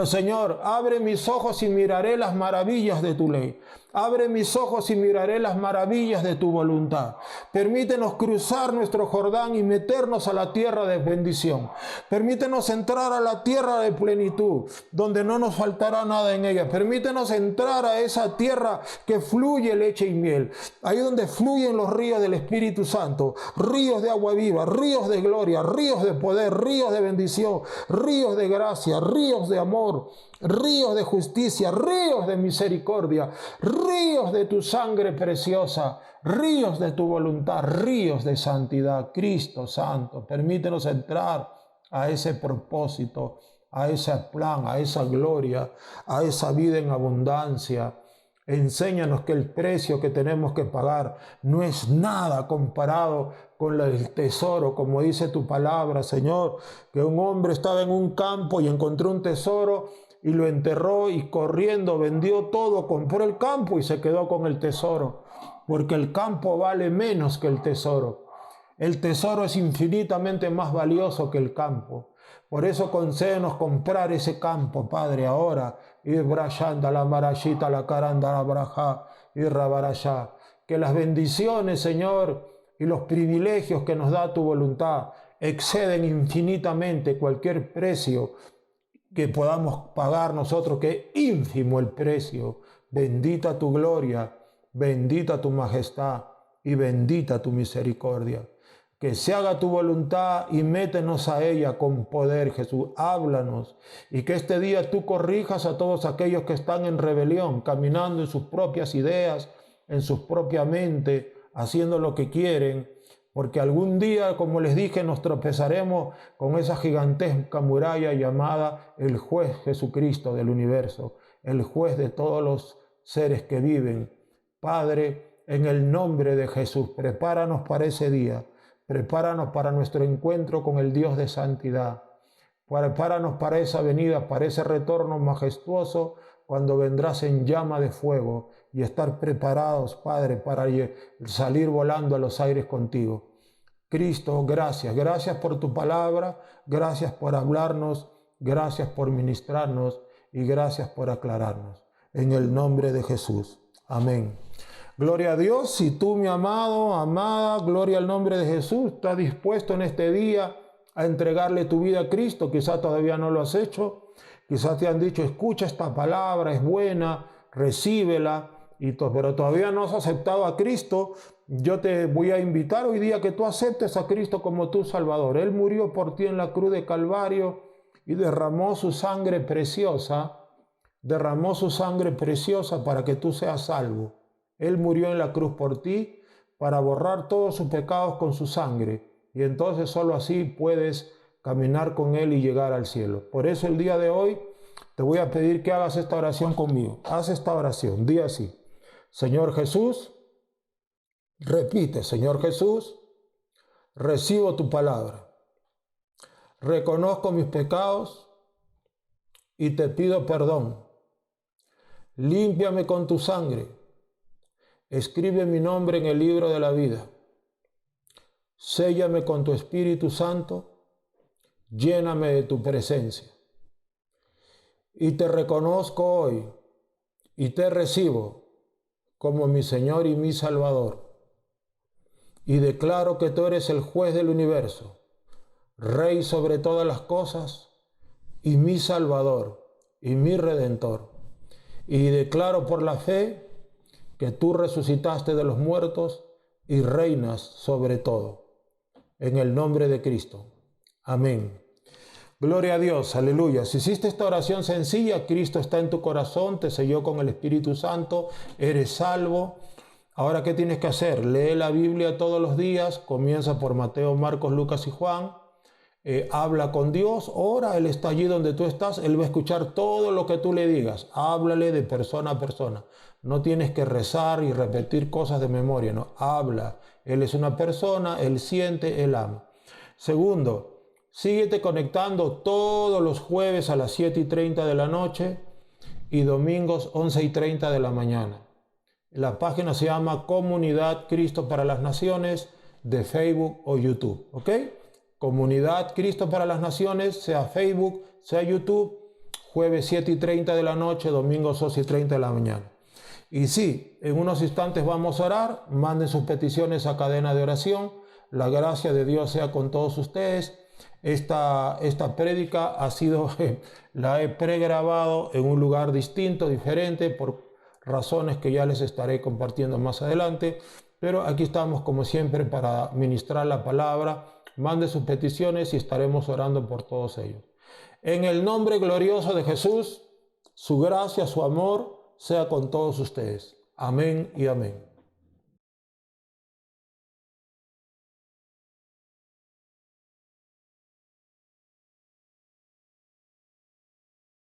Señor, abre mis ojos y miraré las maravillas de tu ley. Abre mis ojos y miraré las maravillas de tu voluntad. Permítenos cruzar nuestro Jordán y meternos a la tierra de bendición. Permítenos entrar a la tierra de plenitud, donde no nos faltará nada en ella. Permítenos entrar a esa tierra que fluye leche y miel. Ahí donde fluyen los ríos del Espíritu Santo, ríos de agua viva, ríos de gloria, ríos de poder, ríos de bendición, ríos de gracia, ríos de amor, ríos de justicia, ríos de misericordia, ríos de tu sangre preciosa, ríos de tu voluntad, ríos de santidad. Cristo Santo, permítenos entrar a ese propósito, a ese plan, a esa gloria, a esa vida en abundancia. Enséñanos que el precio que tenemos que pagar no es nada comparado con el tesoro, como dice tu palabra, Señor, que un hombre estaba en un campo y encontró un tesoro y lo enterró y corriendo vendió todo, compró el campo y se quedó con el tesoro, porque el campo vale menos que el tesoro. El tesoro es infinitamente más valioso que el campo. Por eso concédenos comprar ese campo, Padre, ahora. Ir brashanda la marashita la caranda la braja y rabarashá. Que las bendiciones, Señor, y los privilegios que nos da tu voluntad exceden infinitamente cualquier precio que podamos pagar nosotros, que es ínfimo el precio. Bendita tu gloria, bendita tu majestad y bendita tu misericordia. Que se haga tu voluntad y métenos a ella con poder, Jesús. Háblanos y que este día tú corrijas a todos aquellos que están en rebelión, caminando en sus propias ideas, en su propia mente, haciendo lo que quieren. Porque algún día, como les dije, nos tropezaremos con esa gigantesca muralla llamada el juez Jesucristo del universo, el juez de todos los seres que viven. Padre, En el nombre de Jesús, prepáranos para ese día. Prepáranos para nuestro encuentro con el Dios de santidad. Prepáranos para esa venida, para ese retorno majestuoso, cuando vendrás en llama de fuego, y estar preparados, Padre, para salir volando a los aires contigo. Cristo, gracias. Gracias por tu palabra, gracias por hablarnos, gracias por ministrarnos y gracias por aclararnos. En el nombre de Jesús. Amén. Gloria a Dios. Si tú, mi amado, amada, gloria al nombre de Jesús, estás dispuesto en este día a entregarle tu vida a Cristo, quizás todavía no lo has hecho, quizás te han dicho, escucha esta palabra, es buena, recíbela, pero todavía no has aceptado a Cristo. Yo te voy a invitar hoy día que tú aceptes a Cristo como tu Salvador. Él murió por ti en la cruz de Calvario y derramó su sangre preciosa para que tú seas salvo. Él murió en la cruz por ti para borrar todos sus pecados con su sangre. Y entonces solo así puedes caminar con Él y llegar al cielo. Por eso el día de hoy te voy a pedir que hagas esta oración conmigo. Haz esta oración, di así. Señor Jesús, repite, Señor Jesús, recibo tu palabra. Reconozco mis pecados y te pido perdón. Límpiame con tu sangre. Escribe mi nombre en el libro de la vida. Séllame con tu Espíritu Santo, lléname de tu presencia. Y te reconozco hoy y te recibo como mi Señor y mi Salvador. Y declaro que tú eres el juez del universo, Rey sobre todas las cosas y mi Salvador y mi Redentor. Y declaro por la fe que tú resucitaste de los muertos y reinas sobre todo. En el nombre de Cristo. Amén. Gloria a Dios, aleluya. Si hiciste esta oración sencilla, Cristo está en tu corazón, te selló con el Espíritu Santo, eres salvo. Ahora, ¿qué tienes que hacer? Lee la Biblia todos los días, comienza por Mateo, Marcos, Lucas y Juan. Habla con Dios, ora, Él está allí donde tú estás, Él va a escuchar todo lo que tú le digas. Háblale de persona a persona. No tienes que rezar y repetir cosas de memoria, no, habla. Él es una persona, Él siente, Él ama. Segundo, síguete conectando todos los jueves a las 7:30 de la noche y domingos 11:30 de la mañana. La página se llama Comunidad Cristo para las Naciones de Facebook o YouTube, ¿ok? Comunidad Cristo para las Naciones, sea Facebook, sea YouTube, jueves 7:30 de la noche, domingos 11:30 de la mañana. Y sí, en unos instantes vamos a orar, manden sus peticiones a cadena de oración, la gracia de Dios sea con todos ustedes. Esta prédica la he pregrabado en un lugar distinto, diferente, por razones que ya les estaré compartiendo más adelante, pero aquí estamos como siempre para ministrar la palabra. Mande sus peticiones y estaremos orando por todos ellos. En el nombre glorioso de Jesús, su gracia, su amor, sea con todos ustedes. Amén y amén.